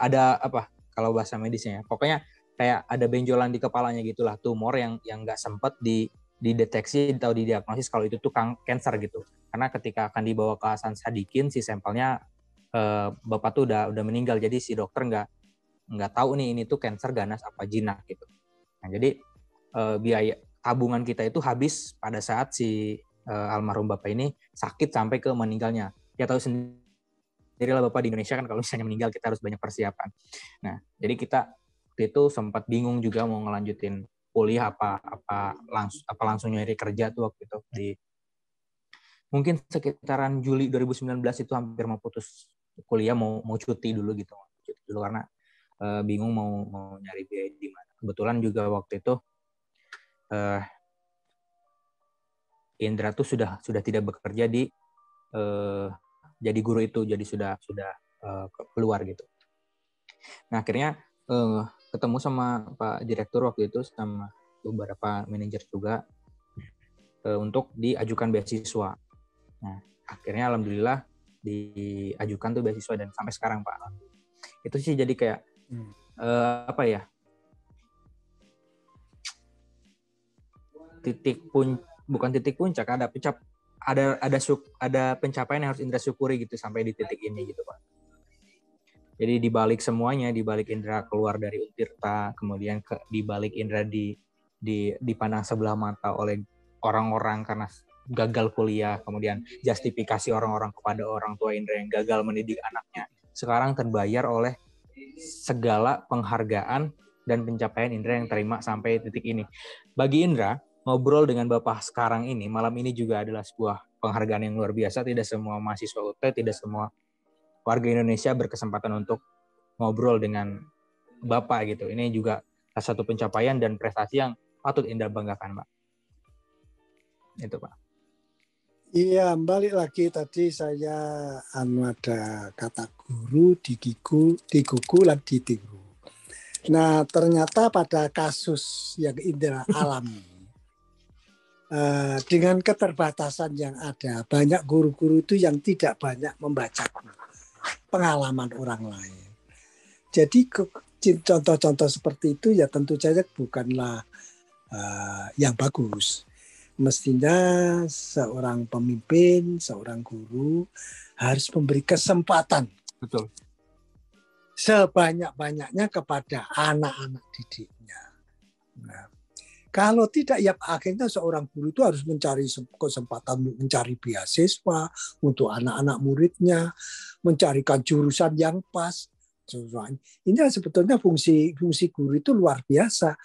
[SPEAKER 2] ada kalau bahasa medisnya ya, pokoknya kayak ada benjolan di kepalanya gitulah, tumor yang nggak sempat dideteksi atau didiagnosis kalau itu tuh kanker gitu. Karena ketika akan dibawa ke Hasan Sadikin si sampelnya Bapak tuh udah meninggal, jadi si dokter nggak tahu nih ini tuh kanker ganas apa jinak gitu. Nah jadi biaya tabungan kita itu habis pada saat si almarhum Bapak ini sakit sampai ke meninggalnya. Ya tahu sendirilah Bapak di Indonesia kan kalau misalnya meninggal kita harus banyak persiapan. Nah, jadi kita waktu itu sempat bingung juga mau ngelanjutin kuliah apa langsung nyari kerja tuh waktu itu mungkin sekitaran Juli 2019 itu hampir mau putus kuliah, mau cuti dulu gitu. Karena bingung mau nyari biaya di mana. Kebetulan juga waktu itu Indra tuh sudah tidak bekerja jadi guru itu, jadi sudah keluar gitu. Nah akhirnya ketemu sama Pak Direktur waktu itu sama beberapa manajer juga untuk diajukan beasiswa. Nah akhirnya alhamdulillah diajukan tuh beasiswa dan sampai sekarang Pak. Itu sih jadi kayak bukan titik puncak, ada pencapaian yang harus Indra syukuri gitu sampai di titik ini gitu Pak. Jadi di balik semuanya, di balik Indra keluar dari Untirta, kemudian di balik Indra dipandang sebelah mata oleh orang-orang karena gagal kuliah, kemudian justifikasi orang-orang kepada orang tua Indra yang gagal mendidik anaknya, sekarang terbayar oleh segala penghargaan dan pencapaian Indra yang terima sampai titik ini. Bagi Indra, ngobrol dengan Bapak sekarang ini, malam ini juga adalah sebuah penghargaan yang luar biasa. Tidak semua mahasiswa UT, tidak semua warga Indonesia berkesempatan untuk ngobrol dengan Bapak gitu. Ini juga salah satu pencapaian dan prestasi yang patut Indra banggakan, Pak. Itu, Pak.
[SPEAKER 3] Iya, balik lagi tadi saya ada kata guru digugu dan ditiru. Nah, ternyata pada kasus yang Indra alami, dengan keterbatasan yang ada, banyak guru-guru itu yang tidak banyak membaca pengalaman orang lain. Jadi contoh-contoh seperti itu ya tentu saja bukanlah yang bagus. Mestinya seorang pemimpin, seorang guru harus memberi kesempatan
[SPEAKER 2] Betul.
[SPEAKER 3] sebanyak-banyaknya kepada anak-anak didiknya. Nah, kalau tidak, ya akhirnya seorang guru itu harus mencari kesempatan mencari beasiswa untuk anak-anak muridnya, mencarikan jurusan yang pas. Ini sebetulnya fungsi guru itu luar biasa.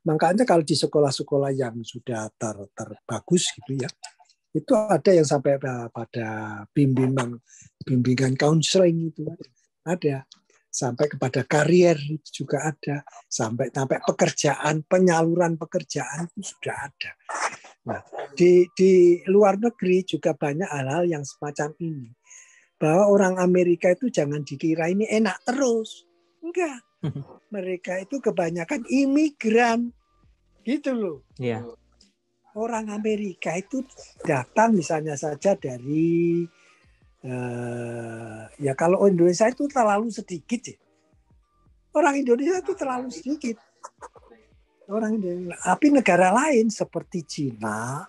[SPEAKER 3] Makanya kalau di sekolah-sekolah yang sudah terbagus gitu ya, itu ada yang sampai pada bimbingan counseling itu ada, sampai kepada karier itu juga ada, sampai pekerjaan, penyaluran pekerjaan itu sudah ada. Nah, di luar negeri juga banyak hal-hal yang semacam ini. Bahwa orang Amerika itu jangan dikira ini enak terus. Enggak. Mereka itu kebanyakan imigran. Gitu loh.
[SPEAKER 2] Iya.
[SPEAKER 3] Orang Amerika itu datang misalnya saja dari ya kalau Indonesia itu terlalu sedikit ya. Orang Indonesia itu terlalu sedikit. Orang Indonesia. Tapi negara lain seperti Cina,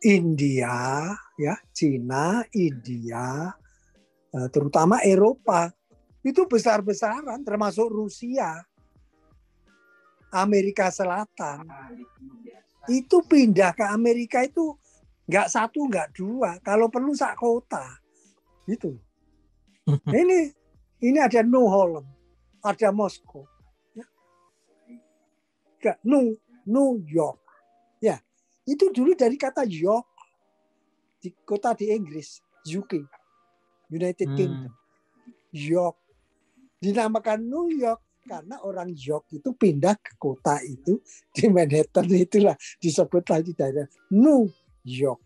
[SPEAKER 3] India, ya Cina, India, terutama Eropa itu besar-besaran, termasuk Rusia, Amerika Selatan. Itu pindah ke Amerika itu nggak satu, nggak dua, kalau perlu sak kota, gitu. Ini ada New Holland, ada Moskow, ya. New York, ya. Itu dulu dari kata York, di kota di Inggris, UK, United Kingdom, York, dinamakan New York karena orang York itu pindah ke kota itu di Manhattan, itulah disebut lagi daerah New York,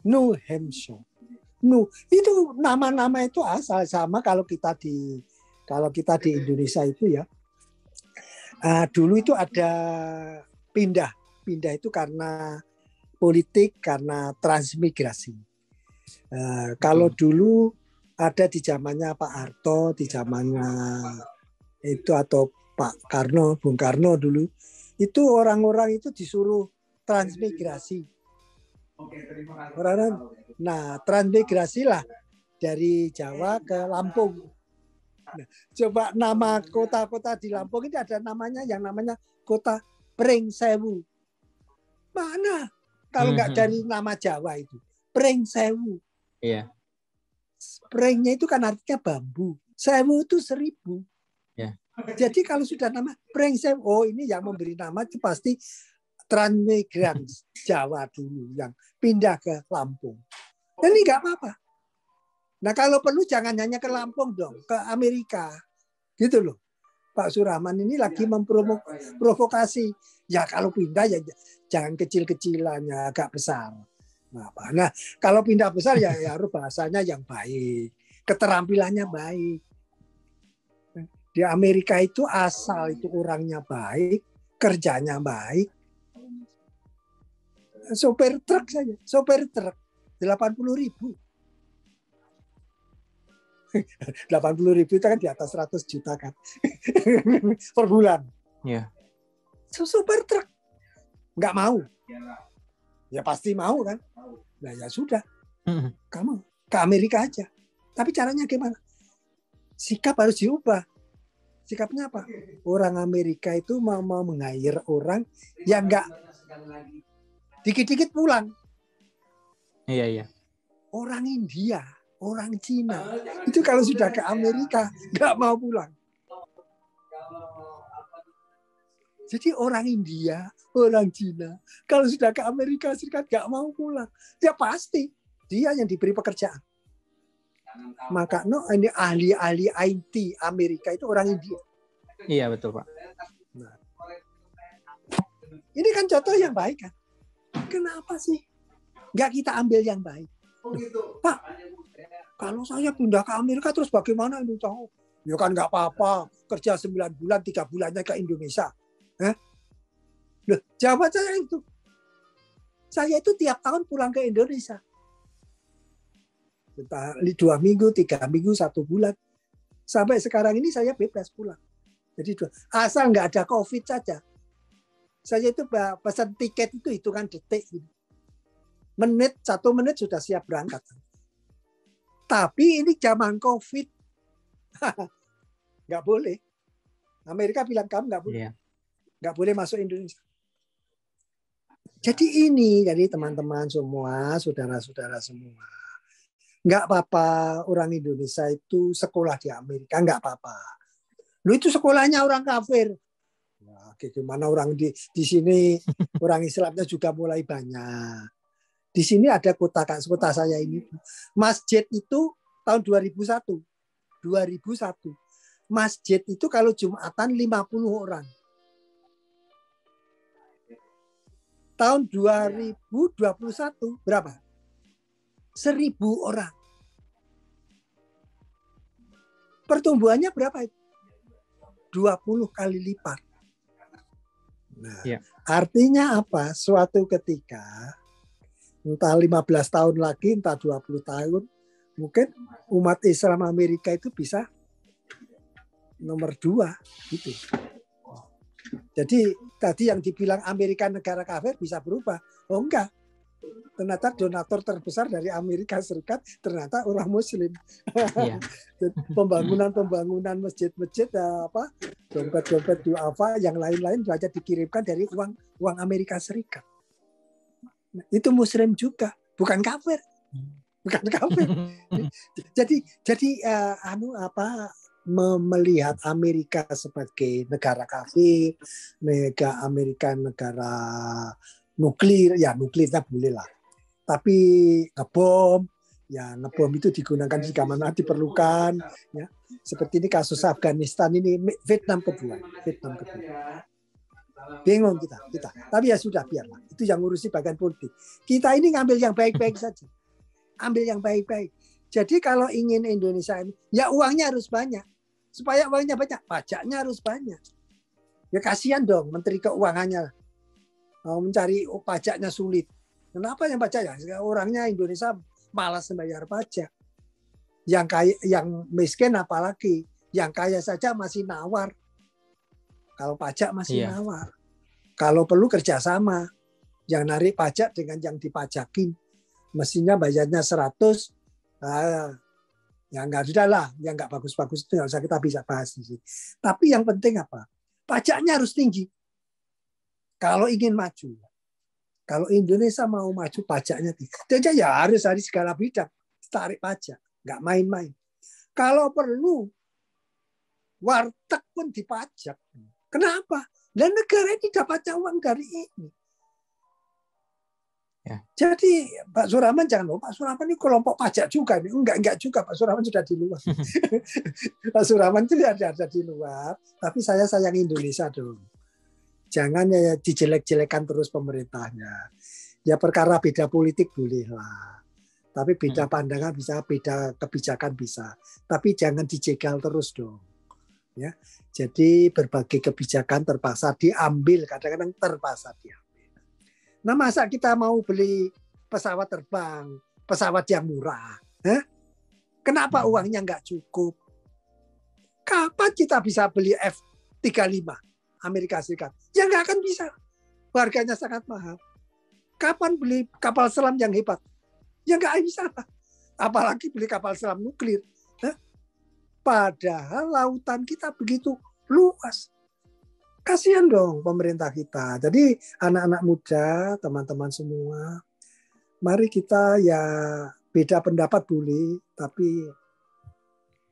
[SPEAKER 3] New Hampshire. Itu nama-nama itu asal sama kalau kita di Indonesia itu ya. Dulu itu ada pindah itu karena politik, karena transmigrasi. Kalau dulu ada di zamannya Pak Harto, di zamannya itu atau Pak Karno, Bung Karno dulu, itu orang-orang itu disuruh transmigrasi. Nah, transmigrasi lah dari Jawa ke Lampung. Nah, coba nama kota-kota di Lampung ini ada namanya yang namanya kota Pringsewu. Mana? Kalau nggak dari nama Jawa itu, Pringsewu.
[SPEAKER 2] Iya.
[SPEAKER 3] Pringnya itu kan artinya bambu. Sewu itu 1000.
[SPEAKER 2] Ya.
[SPEAKER 3] Jadi kalau sudah nama Pringsewu, oh ini yang memberi nama itu pasti transmigran Jawa dulu yang pindah ke Lampung. Ini nggak apa-apa. Nah kalau perlu jangan hanya ke Lampung dong, ke Amerika. Gitu loh. Pak Surahman ini lagi memprovokasi. Ya kalau pindah ya jangan kecil-kecilan, ya agak besar. Nah, kalau pindah besar ya harus bahasanya yang baik, keterampilannya baik. Di Amerika itu asal itu orangnya baik, kerjanya baik. Sopir truk saja, sopir truk 80.000. 80.000 itu kan di atas 100 juta kan per bulan.
[SPEAKER 2] Iya.
[SPEAKER 3] Sopir truk nggak mau. Ya pasti mau kan. Nah ya sudah. Kamu ke Amerika aja. Tapi caranya gimana? Sikap harus diubah. Sikapnya apa? Orang Amerika itu mau meng-hire orang yang nggak dikit-dikit pulang.
[SPEAKER 2] Iya.
[SPEAKER 3] Orang India, orang Cina. Itu kalau sudah ke Amerika nggak mau pulang. Jadi orang India, orang Cina, kalau sudah ke Amerika Serikat nggak mau pulang, ya pasti dia yang diberi pekerjaan. Maka ini ahli-ahli IT Amerika itu orang India.
[SPEAKER 2] Iya betul Pak.
[SPEAKER 3] Nah, ini kan contoh yang baik kan. Kenapa sih nggak kita ambil yang baik? Pak, kalau saya pindah ke Amerika terus bagaimana ini? Ya kan nggak apa-apa, kerja 9 bulan, 3 bulannya ke Indonesia. Loh, jawaban saya itu tiap tahun pulang ke Indonesia. Entah 2 minggu, 3 minggu, 1 bulan. Sampai sekarang ini saya bebas pulang. Jadi asal nggak ada COVID saja. Saya itu pesan tiket itu hitungan detik. Menit, 1 menit sudah siap berangkat. Tapi ini zaman COVID. Nggak boleh. Amerika bilang kamu nggak boleh. Nggak boleh masuk Indonesia. Jadi ini, jadi teman-teman semua, saudara-saudara semua. Nggak apa-apa orang Indonesia itu sekolah di Amerika, nggak apa-apa. Lu itu sekolahnya orang kafir. Nah, gimana orang di sini, orang Islamnya juga mulai banyak. Di sini ada kota saya ini. Masjid itu tahun 2001. Masjid itu kalau Jumatan 50 orang. Tahun 2021 berapa? 1.000 orang. Pertumbuhannya berapa itu? 20 kali lipat. Nah, artinya apa? Suatu ketika, entah 15 tahun lagi, entah 20 tahun, mungkin umat Islam Amerika itu bisa nomor 2 gitu. Jadi tadi yang dibilang Amerika negara kafir bisa berubah. Oh enggak. Ternyata donatur terbesar dari Amerika Serikat ternyata orang Muslim. Iya. Pembangunan masjid-masjid dompet-dompet duafa yang lain-lain saja dikirimkan dari uang Amerika Serikat. Nah, itu Muslim juga, bukan kafir. Jadi melihat Amerika sebagai negara kafir, Amerika negara nuklir, ya nuklirnya boleh lah. Tapi ngebom itu digunakan jika mana diperlukan. Ya. Seperti ini kasus Afghanistan ini, Vietnam kedua. Bingung kita. Tapi ya sudah, biarlah. Itu yang ngurusi bagian politik. Kita ini ngambil yang baik-baik saja. Ambil yang baik-baik. Jadi kalau ingin Indonesia ini, ya uangnya harus banyak. Supaya uangnya banyak, pajaknya harus banyak. Ya kasihan dong Menteri Keuangannya. Mencari pajaknya sulit. Kenapa yang pajak ya? Orangnya Indonesia malas membayar pajak. Yang kaya, yang miskin apalagi. Yang kaya saja masih nawar. Kalau pajak masih nawar. Kalau perlu kerjasama. Yang narik pajak dengan yang dipajakin. Mestinya bayarnya 100. Ya nggak sudah lah, yang nggak bagus-bagus itu nggak usah kita bisa bahas di sini. Tapi yang penting apa? Pajaknya harus tinggi. Kalau ingin maju, kalau Indonesia mau maju pajaknya tinggi. Jadi ya harus dari segala bidang tarik pajak, nggak main-main. Kalau perlu warteg pun dipajak. Kenapa? Dan negara ini dapat uang dari ini. Ya. Jadi Pak Suraman jangan lupa, Pak Suraman ini kelompok pajak juga. Enggak juga, Pak Suraman sudah di luar. Pak Suraman itu ada di luar. Tapi saya sayang Indonesia dong. Jangan ya dijelek-jelekan terus pemerintahnya. Ya perkara beda politik bolehlah. Tapi beda pandangan bisa, beda kebijakan bisa. Tapi jangan dijegal terus dong. Ya. Jadi berbagai kebijakan terpaksa diambil, kadang-kadang terpaksa diambil. Nah masa kita mau beli pesawat terbang, pesawat yang murah? Kenapa uangnya nggak cukup? Kapan kita bisa beli F-35 Amerika Serikat? Ya nggak akan bisa. Harganya sangat mahal. Kapan beli kapal selam yang hebat? Ya nggak bisa. Apalagi beli kapal selam nuklir. Padahal lautan kita begitu luas. Kasihan dong pemerintah kita. Jadi anak-anak muda, teman-teman semua, mari kita ya beda pendapat boleh, tapi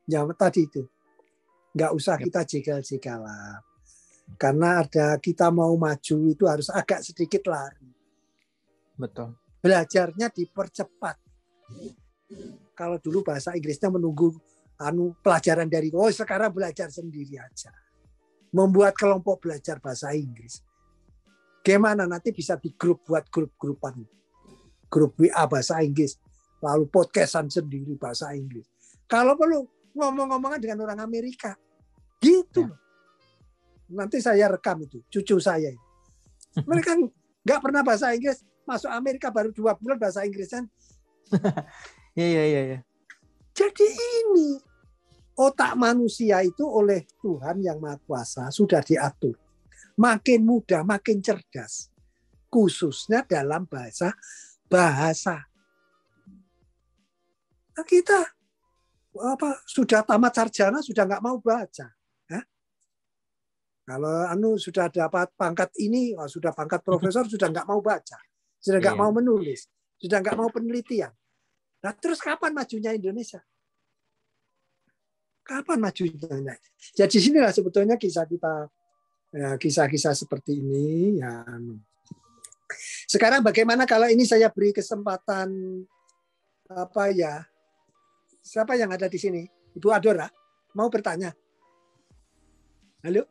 [SPEAKER 3] ya tadi itu nggak usah kita jegal-jegalan. Karena kita mau maju itu harus agak sedikit lari.
[SPEAKER 2] Betul.
[SPEAKER 3] Belajarnya dipercepat. Kalau dulu bahasa Inggrisnya menunggu pelajaran dari sekarang belajar sendiri aja. Membuat kelompok belajar bahasa Inggris. Bagaimana nanti bisa di grup, buat grup-grupan. Grup WA bahasa Inggris. Lalu podcastan sendiri bahasa Inggris. Kalau perlu ngomong-ngomongan dengan orang Amerika. Gitu.
[SPEAKER 2] Ya.
[SPEAKER 3] Nanti saya rekam itu, cucu saya. Mereka nggak pernah bahasa Inggris, masuk Amerika baru 2 bulan bahasa Inggris kan.
[SPEAKER 2] Iya.
[SPEAKER 3] Jadi ini otak manusia itu oleh Tuhan yang Maha Kuasa sudah diatur. Makin mudah, makin cerdas. Khususnya dalam bahasa. Nah, kita sudah tamat sarjana sudah nggak mau baca. Kalau sudah dapat pangkat ini, sudah pangkat profesor, sudah nggak mau baca, sudah nggak mau menulis, sudah nggak mau penelitian. Nah, terus kapan majunya Indonesia? Kapan majunya? Jadi sinilah sebetulnya kisah kita, ya, kisah-kisah seperti ini. Ya. Sekarang bagaimana kalau ini saya beri kesempatan siapa yang ada di sini? Ibu Adora mau bertanya? Halo?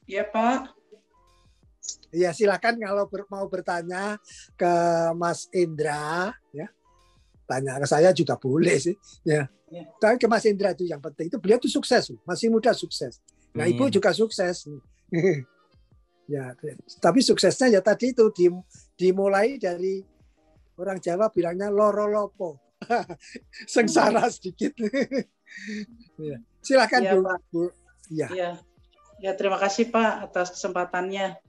[SPEAKER 4] Ya Pak.
[SPEAKER 3] Ya silakan kalau mau bertanya ke Mas Indra, ya. Tanya ke saya juga boleh sih, ya. Tapi ke Mas Indra itu yang penting. Itu beliau tuh sukses, masih muda sukses. Nah Ibu juga sukses. Ya, tapi suksesnya ya tadi itu dimulai dari orang Jawa bilangnya loro-lopo, sengsara sedikit. Ya. Silakan
[SPEAKER 4] ya,
[SPEAKER 3] Bu.
[SPEAKER 4] Pak.
[SPEAKER 3] Bu. Ya.
[SPEAKER 4] Ya, terima kasih Pak atas kesempatannya.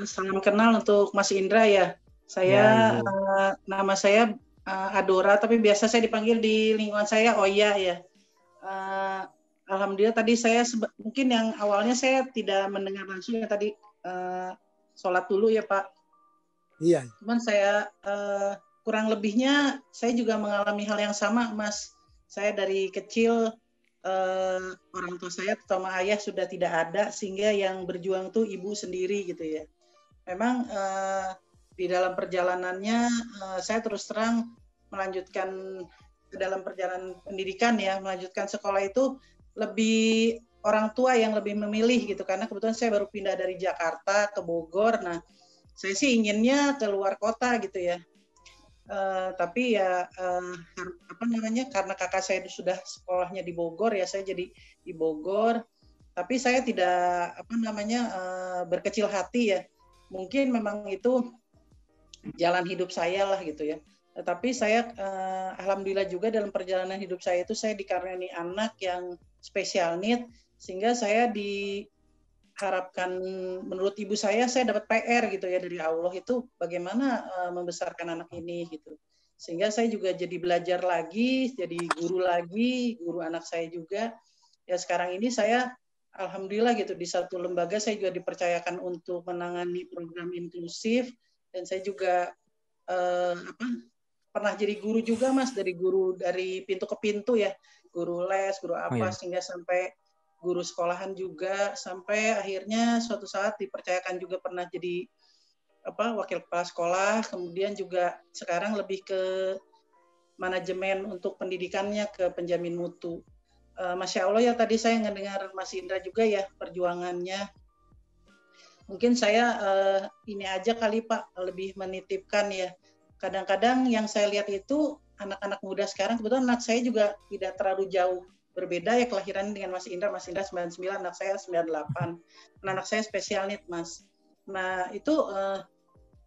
[SPEAKER 4] Salam kenal untuk Mas Indra ya. Saya nama saya Adora, tapi biasa saya dipanggil di lingkungan saya Oya ya. Alhamdulillah tadi saya mungkin yang awalnya saya tidak mendengar langsung ya tadi sholat dulu ya Pak.
[SPEAKER 3] Iya.
[SPEAKER 4] Cuman saya kurang lebihnya saya juga mengalami hal yang sama Mas. Saya dari kecil orang tua saya terutama ayah sudah tidak ada sehingga yang berjuang tuh ibu sendiri gitu ya. Memang di dalam perjalanannya saya terus terang melanjutkan ke dalam perjalanan pendidikan ya, melanjutkan sekolah itu lebih orang tua yang lebih memilih gitu karena kebetulan saya baru pindah dari Jakarta ke Bogor. Nah, saya sih inginnya ke luar kota gitu ya. Tapi ya karena kakak saya sudah sekolahnya di Bogor ya saya jadi di Bogor. Tapi saya tidak berkecil hati ya. Mungkin memang itu jalan hidup saya lah gitu ya. Tetapi saya alhamdulillah juga dalam perjalanan hidup saya itu saya dikaruniai anak yang special need sehingga saya diharapkan menurut ibu saya dapat PR gitu ya dari Allah itu bagaimana membesarkan anak ini gitu. Sehingga saya juga jadi belajar lagi, jadi guru lagi, guru anak saya juga. Ya sekarang ini saya alhamdulillah gitu di satu lembaga saya juga dipercayakan untuk menangani program inklusif dan saya juga pernah jadi guru juga Mas, dari guru dari pintu ke pintu ya, guru les, guru apa sehingga sampai guru sekolahan juga sampai akhirnya suatu saat dipercayakan juga pernah jadi wakil kepala sekolah, kemudian juga sekarang lebih ke manajemen untuk pendidikannya ke penjamin mutu. Masya Allah ya tadi saya mendengar Mas Indra juga ya perjuangannya. Mungkin saya ini aja kali Pak lebih menitipkan ya. Kadang-kadang yang saya lihat itu anak-anak muda sekarang, kebetulan anak saya juga tidak terlalu jauh berbeda ya kelahiran dengan Mas Indra 99, anak saya 98. Anak saya spesial need Mas. Nah itu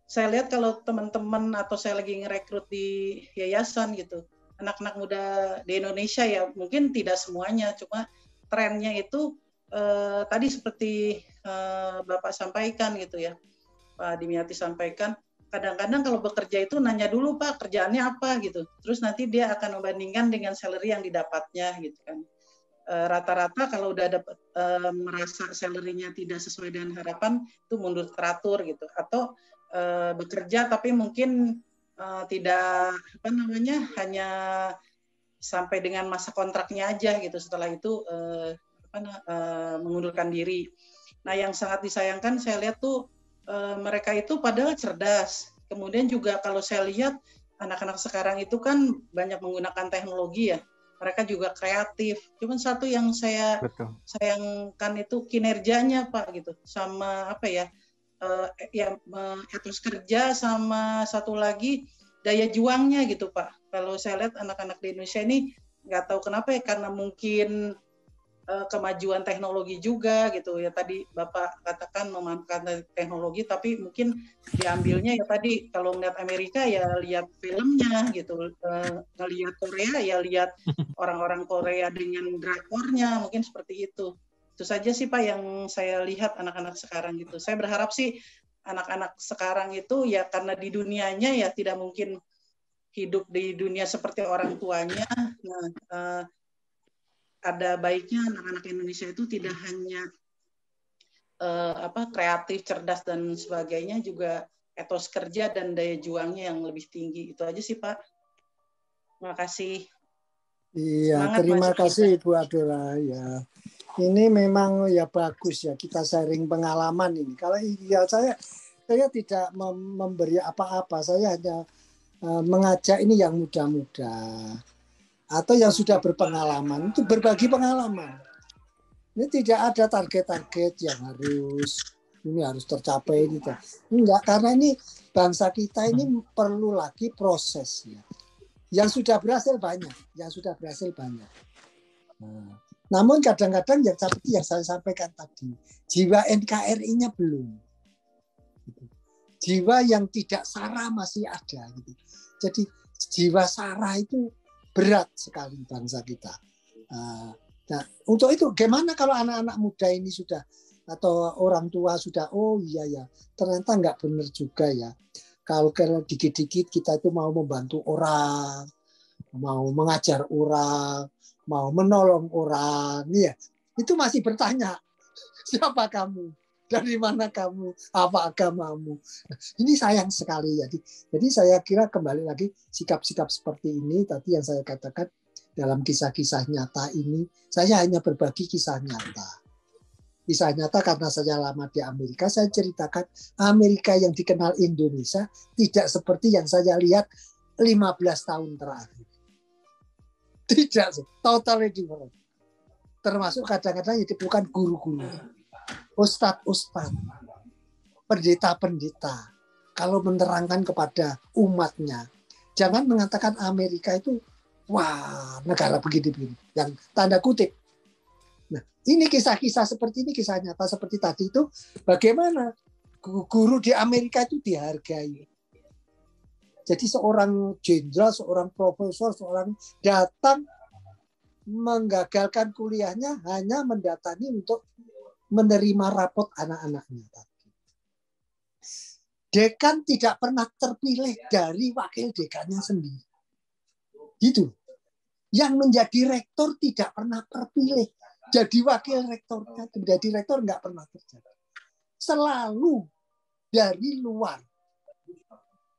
[SPEAKER 4] saya lihat kalau teman-teman atau saya lagi ngerekrut di yayasan gitu, anak-anak muda di Indonesia ya mungkin tidak semuanya, cuma trennya itu tadi seperti Bapak sampaikan gitu ya, Pak Dimyati sampaikan, kadang-kadang kalau bekerja itu nanya dulu Pak kerjaannya apa gitu, terus nanti dia akan membandingkan dengan salary yang didapatnya gitu kan. Rata-rata kalau udah dapat merasa salary-nya tidak sesuai dengan harapan itu mundur teratur gitu, atau bekerja tapi mungkin tidak hanya sampai dengan masa kontraknya aja gitu, setelah itu mengundurkan diri. Nah yang sangat disayangkan saya lihat tuh mereka itu padahal cerdas. Kemudian juga kalau saya lihat anak-anak sekarang itu kan banyak menggunakan teknologi ya. mereka juga kreatif. Cuman satu yang saya sayangkan itu kinerjanya Pak gitu, sama apa ya, etos kerja, sama satu lagi daya juangnya gitu Pak. Kalau saya lihat anak-anak di Indonesia ini nggak tahu kenapa ya, karena mungkin kemajuan teknologi juga gitu ya, tadi Bapak katakan memanfaatkan teknologi, tapi mungkin diambilnya ya tadi kalau ngeliat Amerika ya lihat filmnya gitu, ngelihat Korea ya lihat orang-orang Korea dengan drakornya, mungkin seperti itu. Itu saja sih Pak yang saya lihat anak-anak sekarang gitu. Saya berharap sih anak-anak sekarang itu ya karena di dunianya ya tidak mungkin hidup di dunia seperti orang tuanya. Nah, ada baiknya anak-anak Indonesia itu tidak hanya kreatif, cerdas dan sebagainya, juga etos kerja dan daya juangnya yang lebih tinggi. Itu aja sih Pak. Terima kasih.
[SPEAKER 3] Iya,
[SPEAKER 4] Semangat,
[SPEAKER 3] terima
[SPEAKER 4] Mas
[SPEAKER 3] kasih Ibu Adora ya. Ini memang ya bagus ya kita sharing pengalaman ini. Kalau ideal saya tidak memberi apa-apa, saya hanya mengajak ini yang muda-muda atau yang sudah berpengalaman itu berbagi pengalaman. Ini tidak ada target-target yang harus tercapai ini. Enggak, karena ini bangsa kita ini perlu lagi proses ya. Yang sudah berhasil banyak, Nah, namun kadang-kadang yang seperti yang saya sampaikan tadi, jiwa NKRI-nya belum. Jiwa yang tidak sara masih ada gitu. Jadi jiwa sara itu berat sekali bangsa kita. Nah, untuk itu gimana kalau anak-anak muda ini sudah atau orang tua sudah ternyata nggak benar juga ya. Kalau dikit-dikit kita itu mau membantu orang, mau mengajar orang, mau menolong orang, ya itu masih bertanya siapa kamu, dari mana kamu, apa agamamu. Ini sayang sekali ya. Jadi saya kira kembali lagi sikap-sikap seperti ini tadi yang saya katakan dalam kisah-kisah nyata ini, saya hanya berbagi kisah nyata. Kisah nyata karena saya lama di Amerika, saya ceritakan Amerika yang dikenal Indonesia tidak seperti yang saya lihat 15 tahun terakhir. Tidak, totally different. Termasuk kadang-kadang itu bukan guru-guru, ustadz-ustadz, pendeta-pendeta. Kalau menerangkan kepada umatnya, jangan mengatakan Amerika itu wah negara begini-begini, yang tanda kutip. Nah, ini kisah-kisah seperti ini, kisah nyata seperti tadi itu, bagaimana guru di Amerika itu dihargai. Jadi seorang jenderal, seorang profesor, seorang datang menggagalkan kuliahnya hanya mendatangi untuk menerima rapot anak-anaknya. Dekan tidak pernah terpilih dari wakil dekannya sendiri. Gitu. Yang menjadi rektor tidak pernah terpilih. Jadi wakil rektornya, menjadi rektor nggak pernah terjadi. Selalu dari luar.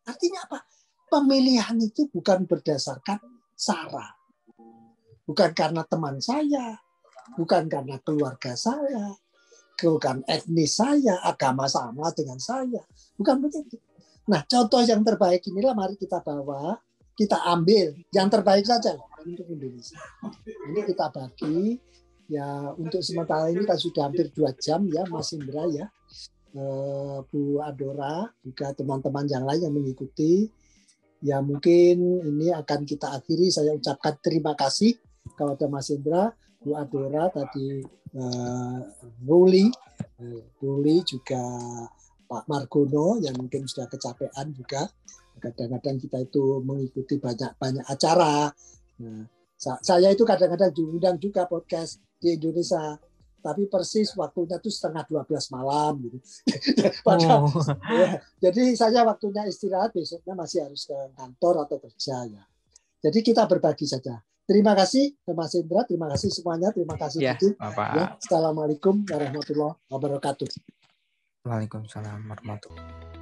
[SPEAKER 3] Artinya apa? Pemilihan itu bukan berdasarkan sara. Bukan karena teman saya, bukan karena keluarga saya, bukan etnis saya, agama sama dengan saya. Bukan begitu. Nah, contoh yang terbaik inilah mari kita bawa, kita ambil yang terbaik saja untuk Indonesia. Ini kita bagi ya, untuk sementara ini kan sudah hampir 2 jam ya Mas Indra ya, Bu Adora, juga teman-teman yang lain yang mengikuti. Ya mungkin ini akan kita akhiri. Saya ucapkan terima kasih kepada Mas Indra, Bu Adora, tadi Ruli juga Pak Margono yang mungkin sudah kecapean juga. Kadang-kadang kita itu mengikuti banyak acara. Nah, saya itu kadang-kadang diundang juga podcast di Indonesia, tapi persis waktunya itu 11:30 malam gitu. Ya, jadi saya waktunya istirahat, besoknya masih harus ke kantor atau kerja ya. Jadi kita berbagi saja. Terima kasih Mas Indra, terima kasih semuanya, terima kasih Didi. Ya, Assalamualaikum warahmatullahi wabarakatuh.
[SPEAKER 2] Waalaikumsalam warahmatullahi wabarakatuh.